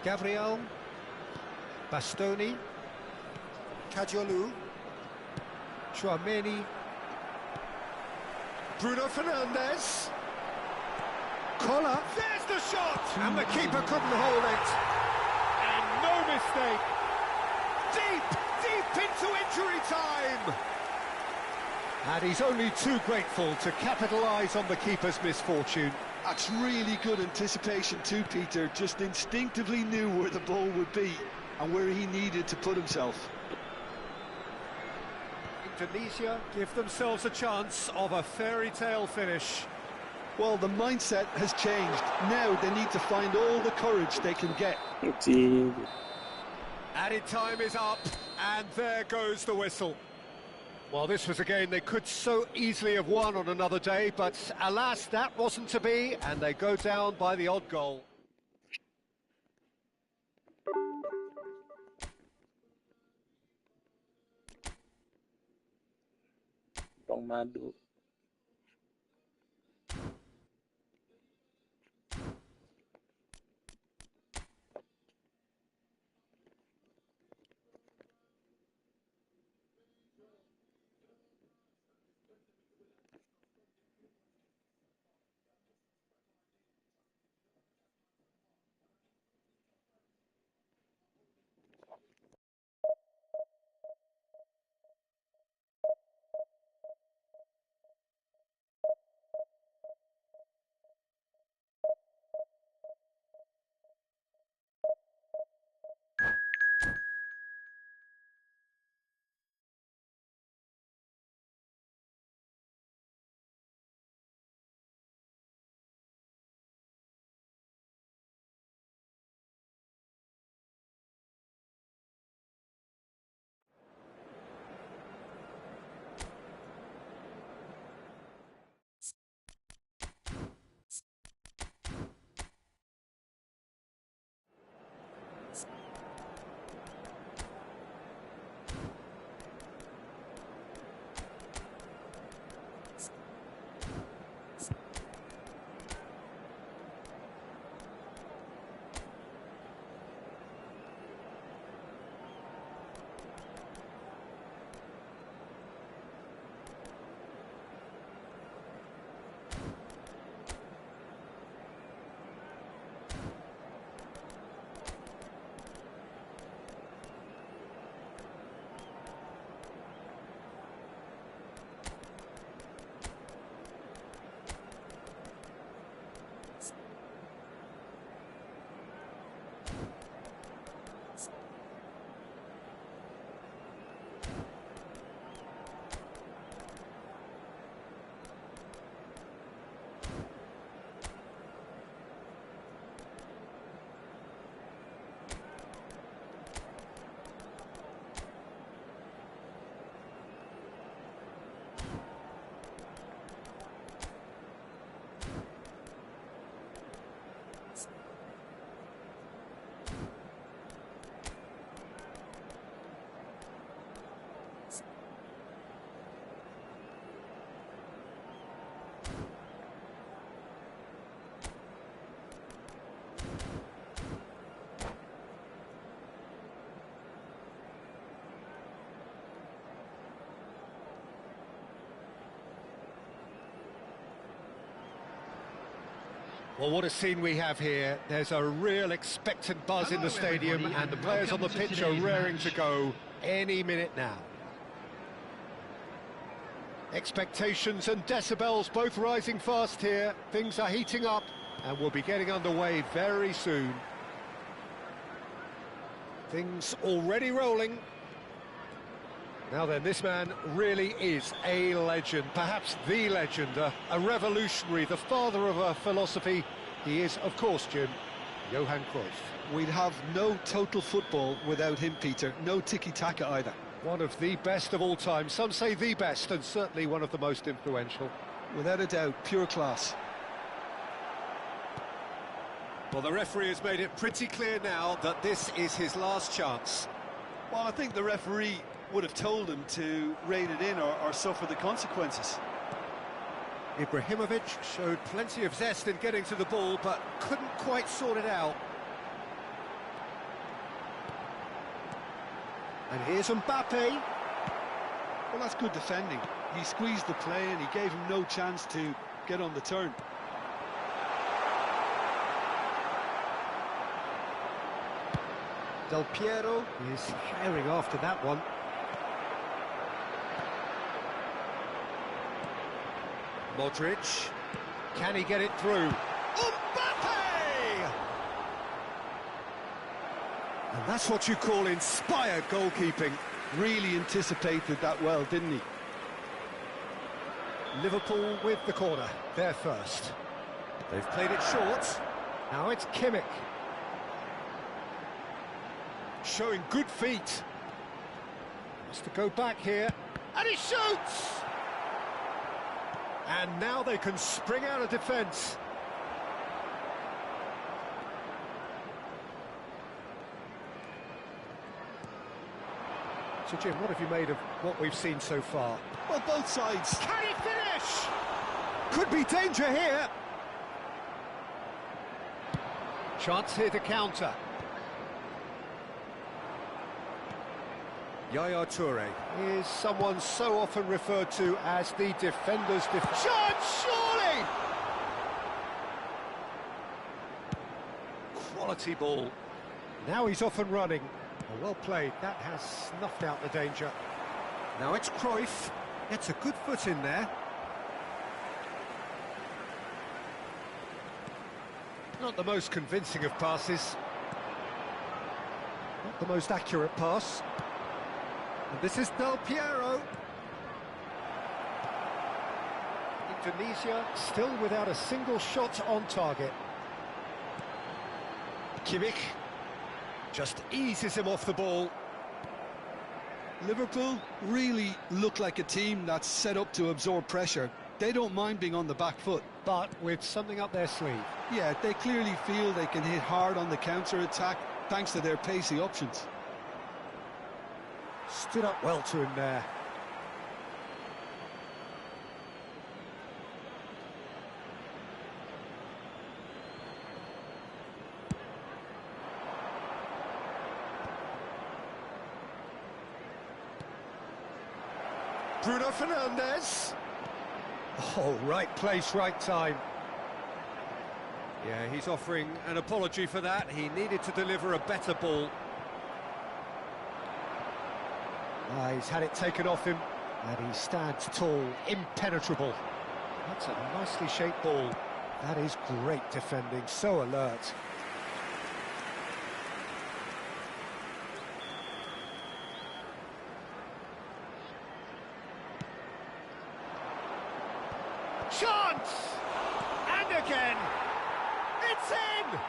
Gabriel. Bastoni. Kadiolu. Chouameni. Bruno Fernandes. Collar. There's the shot! And the keeper couldn't hold it. And no mistake. Deep into injury time. And he's only too grateful to capitalise on the keeper's misfortune. That's really good anticipation too, Peter. Just instinctively knew where the ball would be and where he needed to put himself. Indonesia give themselves a chance of a fairy tale finish. Well, the mindset has changed. Now they need to find all the courage they can get. Added time is up, and there goes the whistle. Well, this was a game they could so easily have won on another day, but alas, that wasn't to be, and they go down by the odd goal. Tong madu. Well, what a scene we have here. There's a real expectant buzz in the stadium, and the players on the pitch are raring to go any minute now. Expectations and decibels both rising fast here. Things are heating up, and we'll be getting underway very soon. Things already rolling. Now then, this man really is a legend, perhaps the legend, a revolutionary, the father of a philosophy. He is, of course, Jim, Johan Cruyff. We'd have no total football without him, Peter. No tiki-taka either. One of the best of all time. Some say the best, and certainly one of the most influential. Without a doubt, pure class. Well, the referee has made it pretty clear now that this is his last chance. Well, I think the referee would have told him to rein it in or suffer the consequences. Ibrahimovic showed plenty of zest in getting to the ball, but couldn't quite sort it out. And here's Mbappe. Well, that's good defending. He squeezed the play and he gave him no chance to get on the turn. Del Piero is firing after that one. Modric. Can he get it through? Mbappe! And that's what you call inspired goalkeeping. Really anticipated that well, didn't he? Liverpool with the corner, they're first. They've played it short. Now it's Kimmich. Showing good feet. Has to go back here. And he shoots! And now they can spring out of defence. So Jim, what have you made of what we've seen so far? Well, both sides. Can he finish? Could be danger here. Chance here to counter. Yaya Toure is someone so often referred to as the defender's chance, surely! Quality ball. Now he's off and running. Oh, well played. That has snuffed out the danger. Now it's Cruyff. Gets a good foot in there. Not the most convincing of passes. Not the most accurate pass. And this is Del Piero. Indonesia still without a single shot on target. Kimmich just eases him off the ball. Liverpool really look like a team that's set up to absorb pressure. They don't mind being on the back foot. But with something up their sleeve. Yeah, they clearly feel they can hit hard on the counter-attack thanks to their pacey options. Stood up well to him there. Bruno Fernandes. Oh, right place, right time. Yeah, he's offering an apology for that. He needed to deliver a better ball. He's had it taken off him, and he stands tall, impenetrable. That's a nicely shaped ball. That is great defending, so alert. Chance! And again! It's in!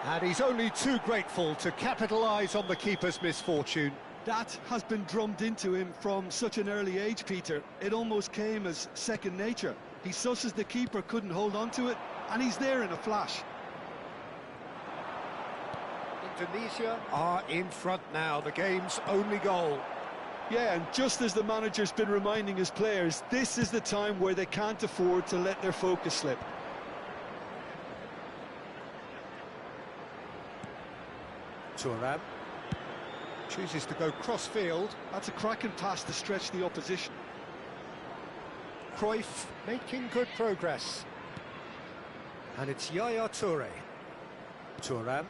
And he's only too grateful to capitalise on the keeper's misfortune. That has been drummed into him from such an early age, Peter. It almost came as second nature. He susses the keeper couldn't hold on to it, and he's there in a flash. Indonesia are in front now, the game's only goal. Yeah, and just as the manager's been reminding his players, this is the time where they can't afford to let their focus slip. Thuram chooses to go cross-field. That's a cracking pass to stretch the opposition. Cruyff making good progress. And it's Yaya Toure. Thuram.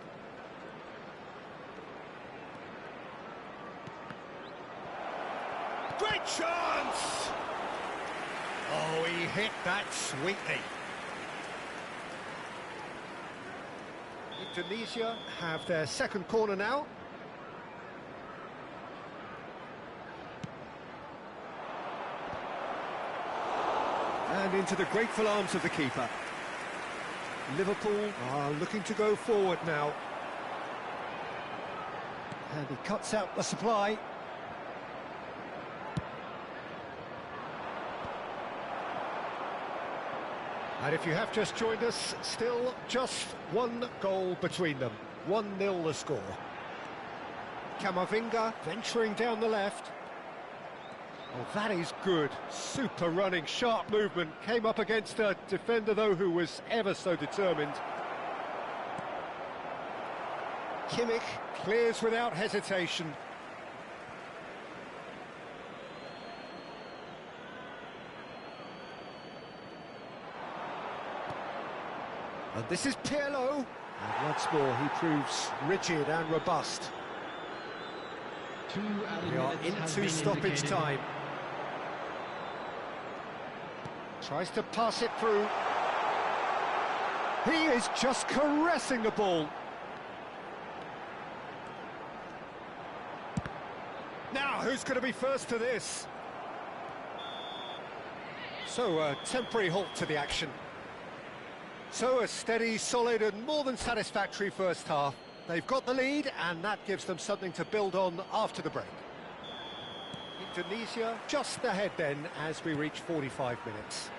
Great chance! Oh, he hit that sweetly. Indonesia have their second corner now. And into the grateful arms of the keeper. Liverpool are looking to go forward now. And he cuts out the supply. And if you have just joined us, still just one goal between them. 1-0 the score. Camavinga venturing down the left. Oh, that is good. Super running, sharp movement. Came up against a defender, though, who was ever so determined. Kimmich clears without hesitation. And this is Pirlo. And once more, he proves rigid and robust. We are into stoppage time. Tries to pass it through. He is just caressing the ball. Now, who's going to be first to this? So, a temporary halt to the action. So, a steady, solid and more than satisfactory first half. They've got the lead, and that gives them something to build on after the break. Indonesia just ahead then as we reach 45 minutes.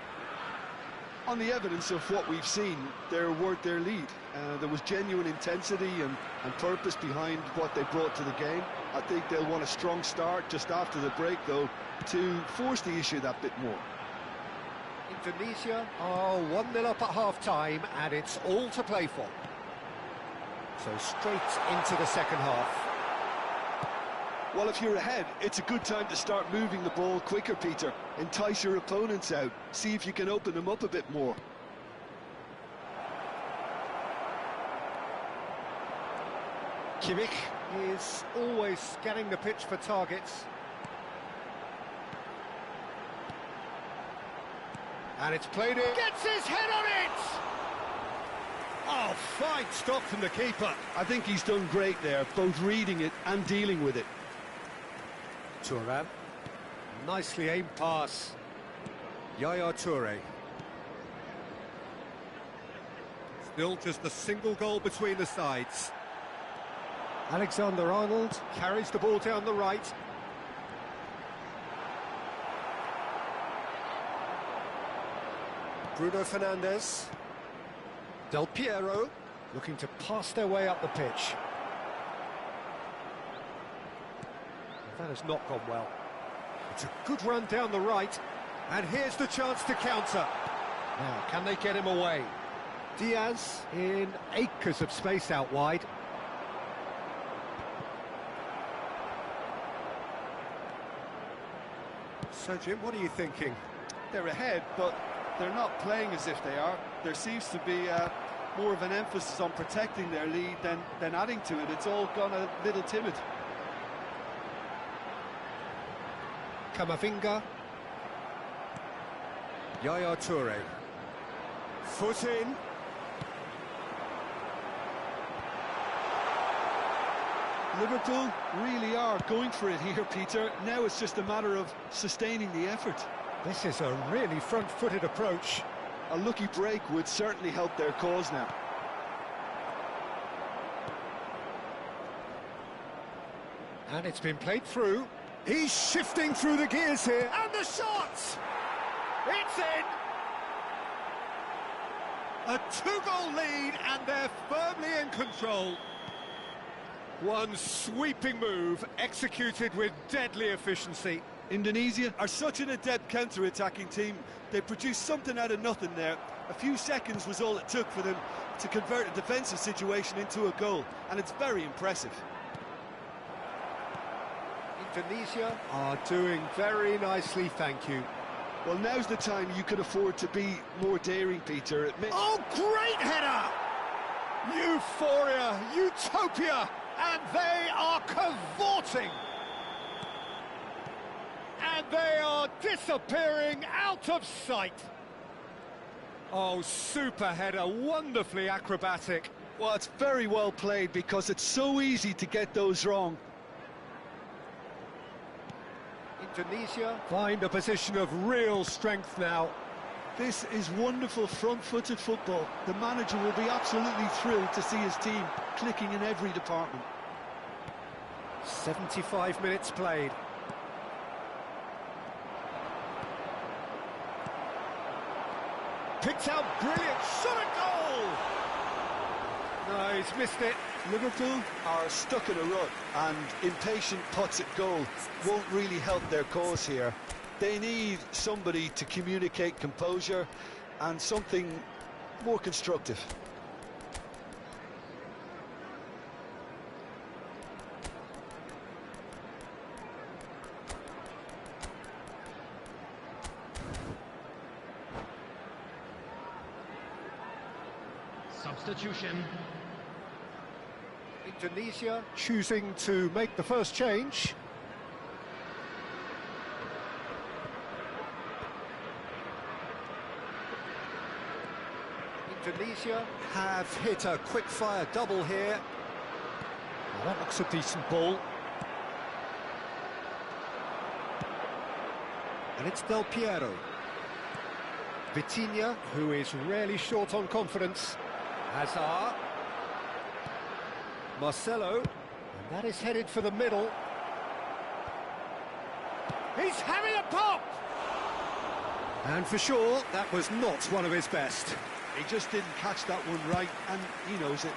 On the evidence of what we've seen, they're worth their lead. There was genuine intensity and purpose behind what they brought to the game. I think they'll want a strong start just after the break, though, to force the issue that bit more. Indonesia are 1-0 up at half-time, and it's all to play for. So straight into the second half. Well, if you're ahead, it's a good time to start moving the ball quicker, Peter. Entice your opponents out. See if you can open them up a bit more. Kimmich is always scanning the pitch for targets. And it's played in. Gets his head on it! Oh, fine stop from the keeper. I think he's done great there, both reading it and dealing with it. Thuram. Nicely aimed pass. Yaya Toure. Still just a single goal between the sides. Alexander-Arnold carries the ball down the right. Bruno Fernandes. Del Piero looking to pass their way up the pitch. That has not gone well. It's a good run down the right, and here's the chance to counter. Now, can they get him away? Diaz in acres of space out wide. So, Jim, what are you thinking? They're ahead, but they're not playing as if they are. There seems to be more of an emphasis on protecting their lead than adding to it. It's all gone a little timid. Camavinga. Yaya Toure. Foot in. Liverpool really are going for it here, Peter. Now it's just a matter of sustaining the effort. This is a really front-footed approach. A lucky break would certainly help their cause now. And it's been played through. He's shifting through the gears here. And the shot! It's in! A two-goal lead, and they're firmly in control. One sweeping move, executed with deadly efficiency. Indonesia are such an adept counter-attacking team. They produced something out of nothing there. A few seconds was all it took for them to convert a defensive situation into a goal, and it's very impressive. Indonesia are doing very nicely, thank you. Well, now's the time you could afford to be more daring, Peter. Oh, great header! Euphoria, utopia, and they are cavorting. And they are disappearing out of sight. Oh, super header, wonderfully acrobatic. Well, it's very well played because it's so easy to get those wrong. Indonesia find a position of real strength now. This is wonderful front-footed football. The manager will be absolutely thrilled to see his team clicking in every department. 75 minutes played. Picked out brilliant, shot at goal! No, he's missed it. Liverpool are stuck in a rut, and impatient putts at goal won't really help their cause here. They need somebody to communicate composure and something more constructive. Substitution. Indonesia choosing to make the first change. Tunisia have hit a quick-fire double here. Well, that looks a decent ball. And it's Del Piero. Vitinha, who is rarely short on confidence. Hazard. Marcelo. And that is headed for the middle. He's having a pop! And for sure, that was not one of his best. He just didn't catch that one right, and he knows it.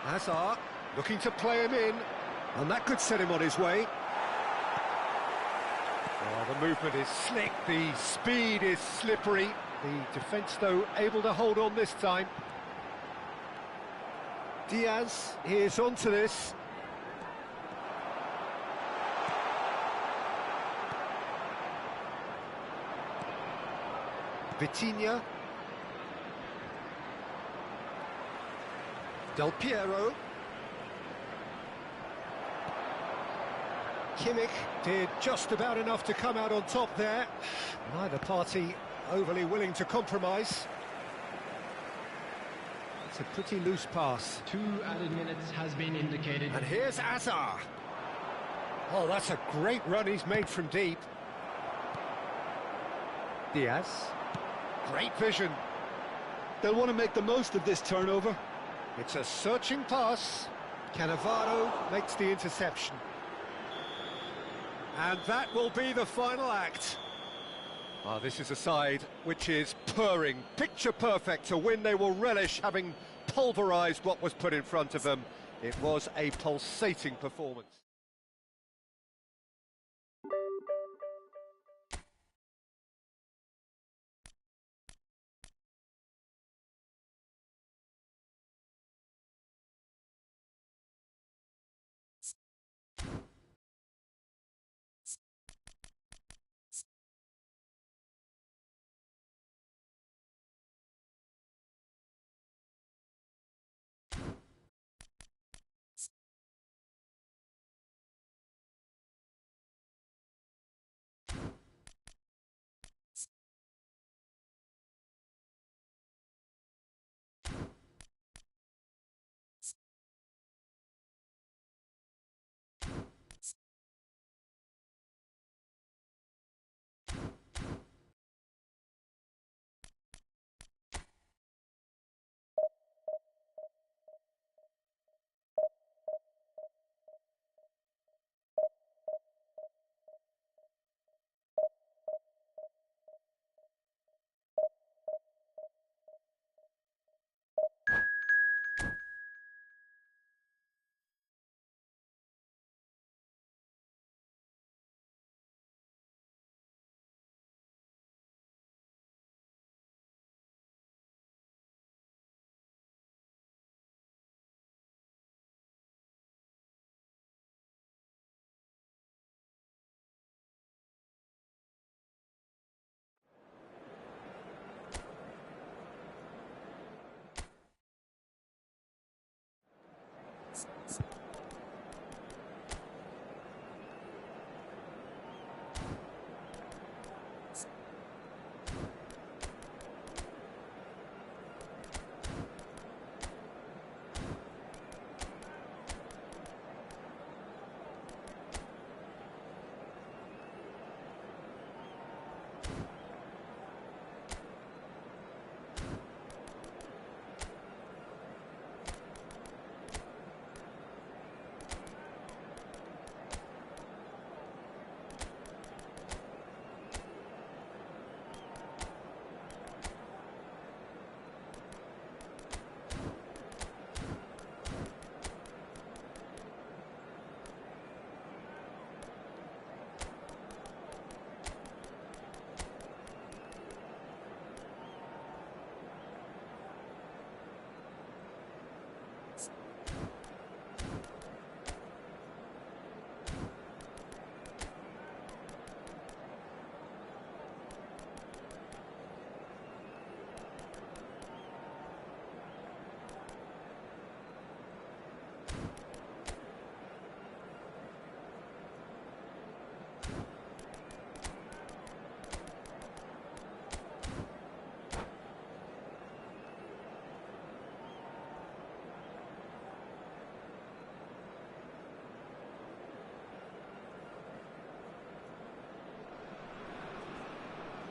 Hazard looking to play him in, and that could set him on his way. Oh, the movement is slick, the speed is slippery. The defence, though, able to hold on this time. Diaz is onto this. Vitinha. Del Piero. Kimmich did just about enough to come out on top there. Neither party overly willing to compromise. It's a pretty loose pass. 2 added minutes has been indicated. And here's Hazard. Oh, that's a great run he's made from deep. Diaz. Great vision. They'll want to make the most of this turnover. It's a searching pass. Cannavaro makes the interception. And that will be the final act. This is a side which is purring, picture perfect to win. They will relish having pulverised what was put in front of them. It was a pulsating performance.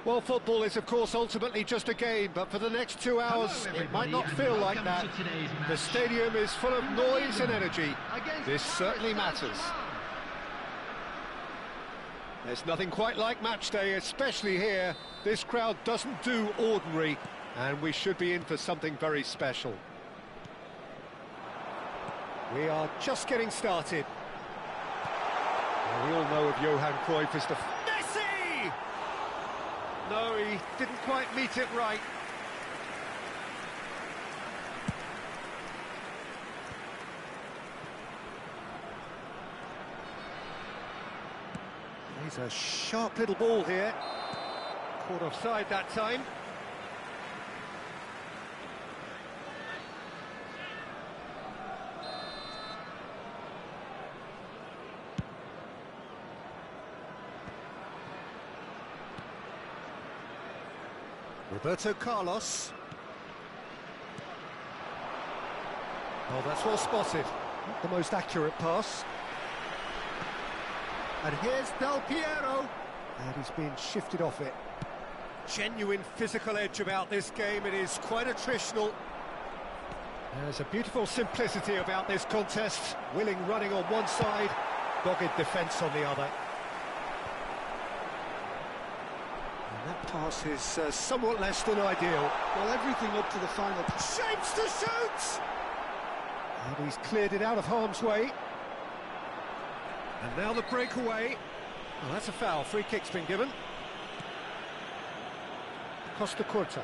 Well, football is, of course, ultimately just a game, but for the next 2 hours, it might not feel like that. The stadium is full of noise and energy. This certainly matters. There's nothing quite like match day, especially here. This crowd doesn't do ordinary, and we should be in for something very special. We are just getting started. Well, we all know of Johan Cruyff as the... Messi! No, he didn't quite meet it right. He's a sharp little ball here. Caught offside that time. Roberto Carlos. Oh, that's well spotted. Not the most accurate pass. And here's Del Piero. And he's been shifted off it. Genuine physical edge about this game. It is quite attritional. There's a beautiful simplicity about this contest. Willing running on one side, dogged defence on the other. And that pass is somewhat less than ideal. Well, everything up to the final. Shapes to shoot! And he's cleared it out of harm's way. And now the breakaway. Well, that's a foul. Free kick's been given. Costa Curta.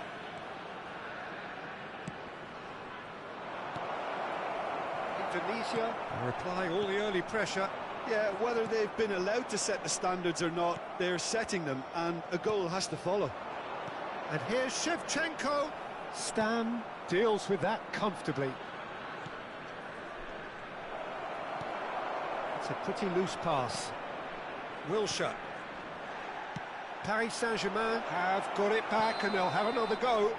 Indonesia are applying all the early pressure. Yeah, whether they've been allowed to set the standards or not, they're setting them, and a goal has to follow. And here's Shevchenko. Stam deals with that comfortably. It's a pretty loose pass. Wilshere. Paris Saint-Germain have got it back and they'll have another go.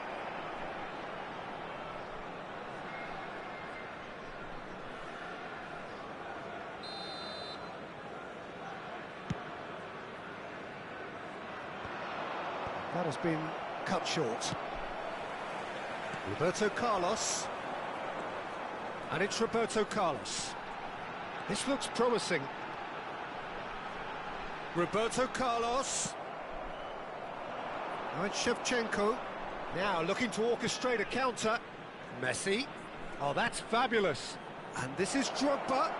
That has been cut short. Roberto Carlos. And it's Roberto Carlos. This looks promising. Roberto Carlos. Now it's Shevchenko. Now looking to orchestrate a counter. Messi. Oh, that's fabulous. And this is Drogba.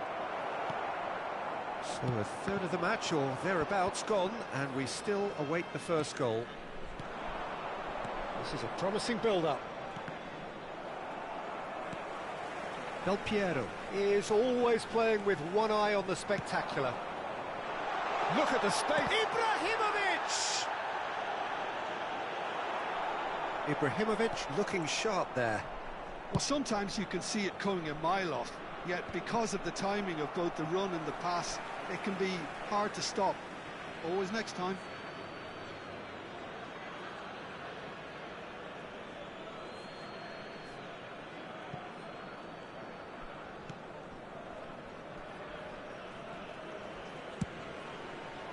So a third of the match or thereabouts gone, and we still await the first goal. This is a promising build-up. Del Piero is always playing with one eye on the spectacular. Look at the space. Ibrahimovic! Ibrahimovic looking sharp there. Well, sometimes you can see it coming a mile off, yet because of the timing of both the run and the pass, it can be hard to stop. Always next time.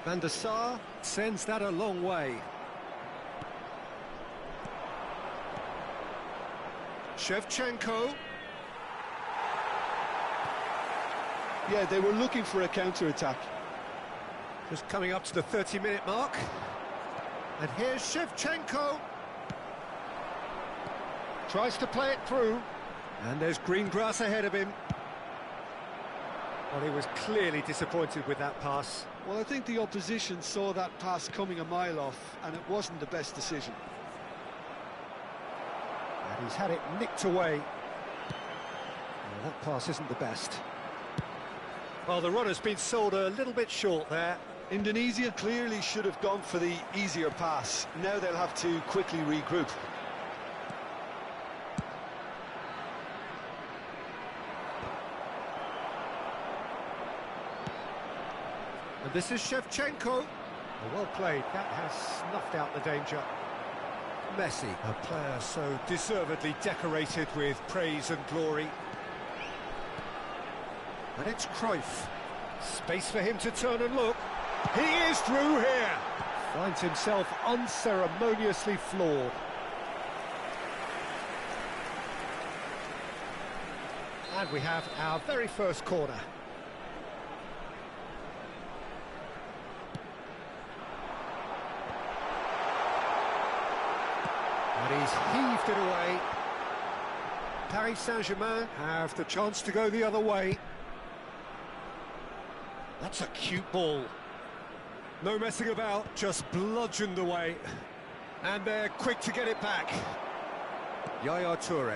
Van der Sar sends that a long way. Shevchenko. Yeah, they were looking for a counter-attack. Just coming up to the 30-minute mark. And here's Shevchenko. Tries to play it through. And there's green grass ahead of him. Well, he was clearly disappointed with that pass. Well, I think the opposition saw that pass coming a mile off, and it wasn't the best decision. And he's had it nicked away. Well, that pass isn't the best. Well, the runner's been sold a little bit short there. Indonesia clearly should have gone for the easier pass. Now they'll have to quickly regroup. And this is Shevchenko. Well played. That has snuffed out the danger. Messi, a player so deservedly decorated with praise and glory. And it's Cruyff. Space for him to turn and look. He is through here. Finds himself unceremoniously floored. And we have our very first corner. And he's heaved it away. Paris Saint-Germain have the chance to go the other way. That's a cute ball. No messing about, just bludgeoned away. And they're quick to get it back. Yaya Toure.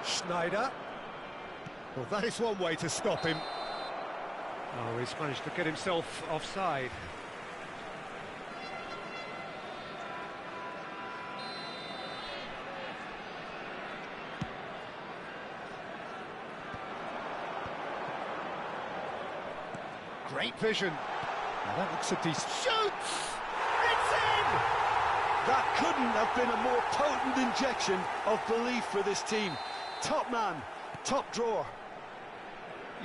Schneider. Well, that is one way to stop him. Oh, he's managed to get himself offside. Great vision. Now that looks a decent... Shoots! It's in! That couldn't have been a more potent injection of belief for this team. Top man, top drawer.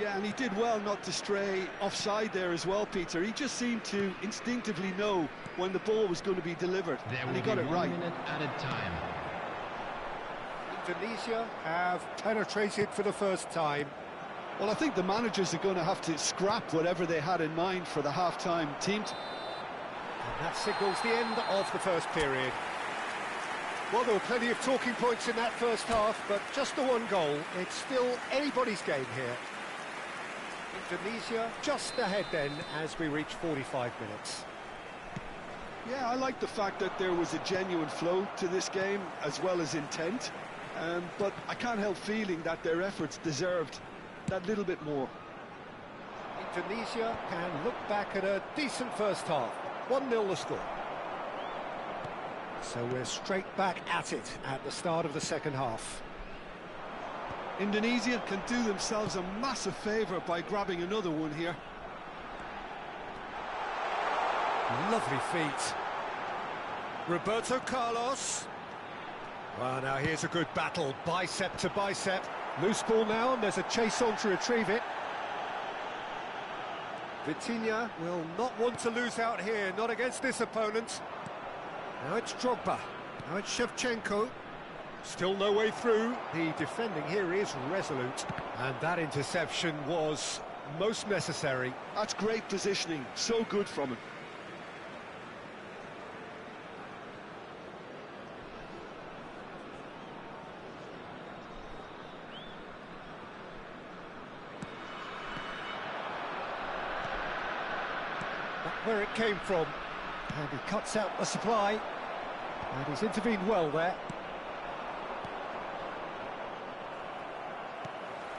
Yeah, and he did well not to stray offside there as well, Peter. He just seemed to instinctively know when the ball was going to be delivered, and he got it right. 1 minute added time. Indonesia have penetrated for the first time. Well, I think the managers are going to have to scrap whatever they had in mind for the half-time team. And that signals the end of the first period. Well, there were plenty of talking points in that first half, but just the one goal. It's still anybody's game here. Indonesia just ahead then as we reach 45 minutes. Yeah, I like the fact that there was a genuine flow to this game, as well as intent. But I can't help feeling that their efforts deserved that little bit more. Indonesia can look back at a decent first half. 1-0 the score. So we're straight back at it at the start of the second half. Indonesia can do themselves a massive favour by grabbing another one here. Lovely feet. Roberto Carlos. Well, now here's a good battle, bicep to bicep. Loose ball now, and there's a chase on to retrieve it. Vitinha will not want to lose out here, not against this opponent. Now it's Drogba. Now it's Shevchenko. Still no way through. The defending here is resolute. And that interception was most necessary. That's great positioning. So good from him. Where it came from. And he cuts out the supply. And he's intervened well there.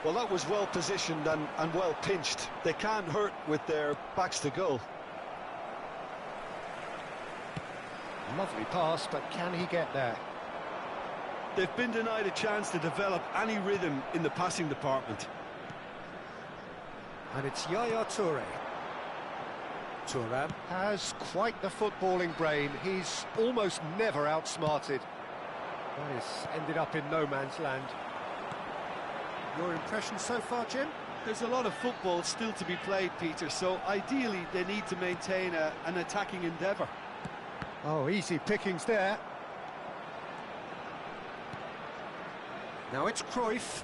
Well, that was well positioned and well pinched. They can't hurt with their backs to goal. Lovely pass, but can he get there? They've been denied a chance to develop any rhythm in the passing department. And it's Yaya Toure. Thuram has quite the footballing brain. He's almost never outsmarted. That has ended up in no man's land. Your impression so far, Jim? There's a lot of football still to be played, Peter, so ideally they need to maintain an attacking endeavour. Oh, easy pickings there. Now it's Cruyff.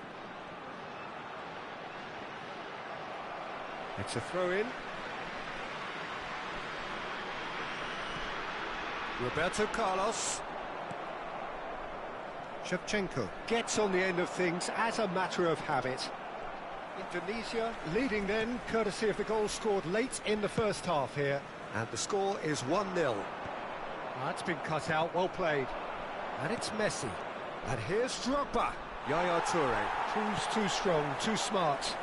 It's a throw-in. Roberto Carlos. Shevchenko gets on the end of things as a matter of habit. Indonesia leading then, courtesy of the goal scored late in the first half here. And the score is 1-0. That's been cut out, well played. And it's Messi. And here's Drogba. Yaya Toure proves too strong, too smart.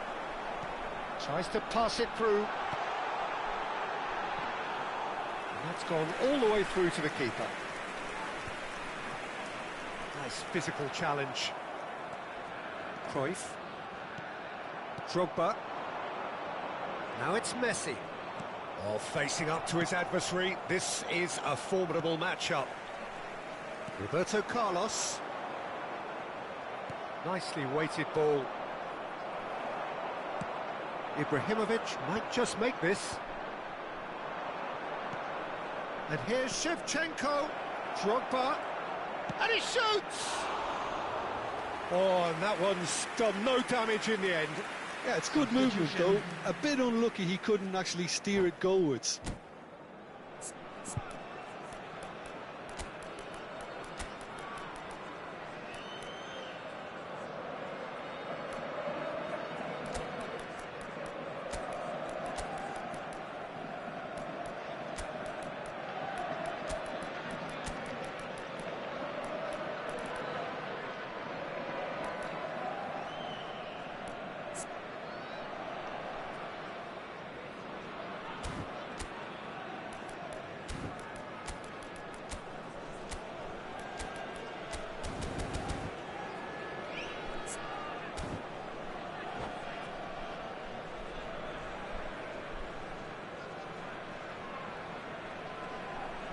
Tries to pass it through. That's gone all the way through to the keeper. Nice physical challenge. Cruyff. Drogba. Now it's Messi. Oh, facing up to his adversary. This is a formidable matchup. Roberto Carlos. Nicely weighted ball. Ibrahimovic might just make this. And here's Shevchenko, Drogba, and he shoots! Oh, and that one's done no damage in the end. Yeah, it's good movement though. A bit unlucky he couldn't actually steer it goalwards.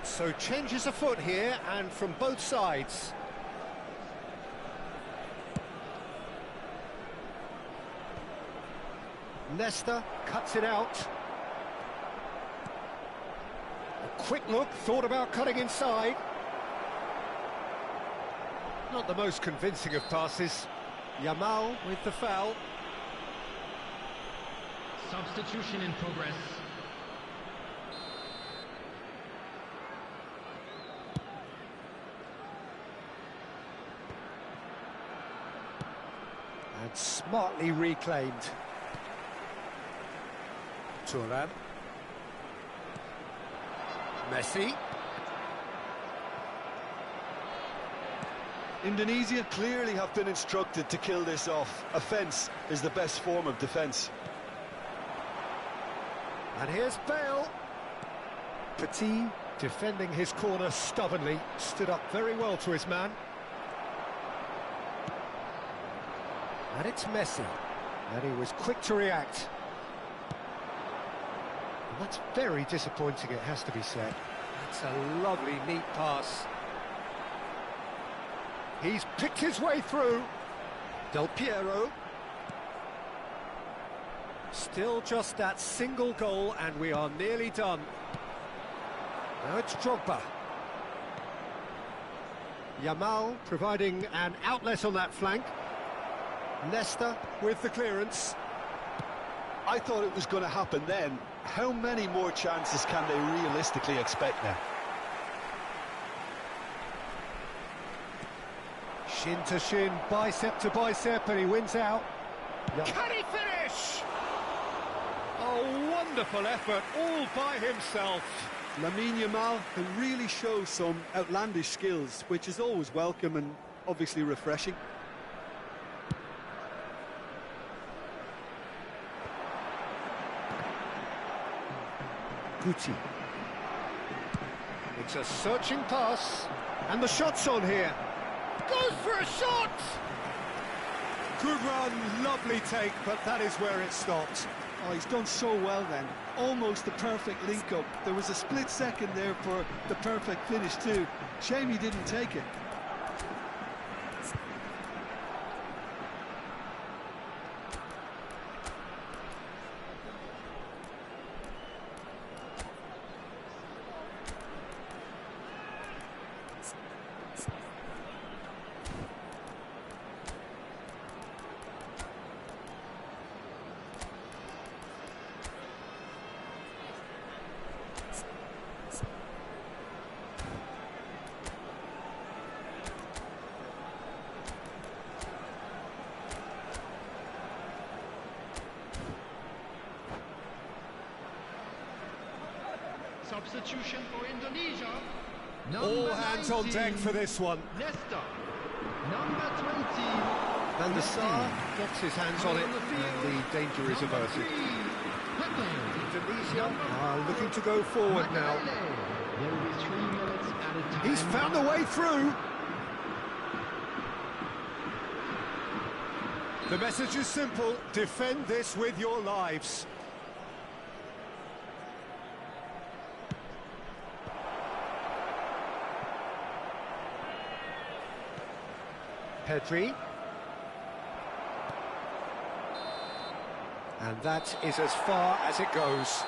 So changes afoot here, and from both sides. Nesta cuts it out. A quick look, thought about cutting inside. Not the most convincing of passes. Yamal with the foul. Substitution in progress. And smartly reclaimed. Thuram. Messi. Indonesia clearly have been instructed to kill this off. Offence is the best form of defence. And here's Bale. Petit defending his corner stubbornly, stood up very well to his man. And it's Messi, and he was quick to react. And that's very disappointing, it has to be said. That's a lovely, neat pass. He's picked his way through. Del Piero. Still just that single goal, and we are nearly done. Now it's Drogba. Yamal providing an outlet on that flank. Nesta with the clearance. I thought it was going to happen then. How many more chances can they realistically expect now? Shin to shin, bicep to bicep, and he wins out. Can he finish? Oh, wonderful effort, all by himself. Lamine Yamal can really show some outlandish skills, which is always welcome and obviously refreshing. Guti. It's a searching pass, and the shot's on here. Goes for a shot! Good run, lovely take, but that is where it stopped. Oh, he's done so well then. Almost the perfect link-up. There was a split second there for the perfect finish too. Shame he didn't take it. Substitution for Indonesia. All hands on deck for this one. Nesta. Number 20. Van der Sar gets his hands on it, and the danger is averted. Indonesia are looking to go forward now. There will be 3 minutes at a time. He's found a way through. The message is simple: defend this with your lives. Pedri. And that is as far as it goes.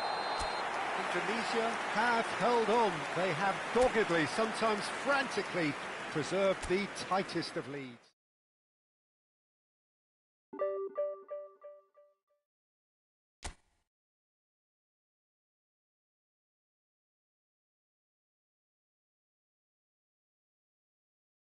Tunisia have held on. They have doggedly, sometimes frantically, preserved the tightest of leads.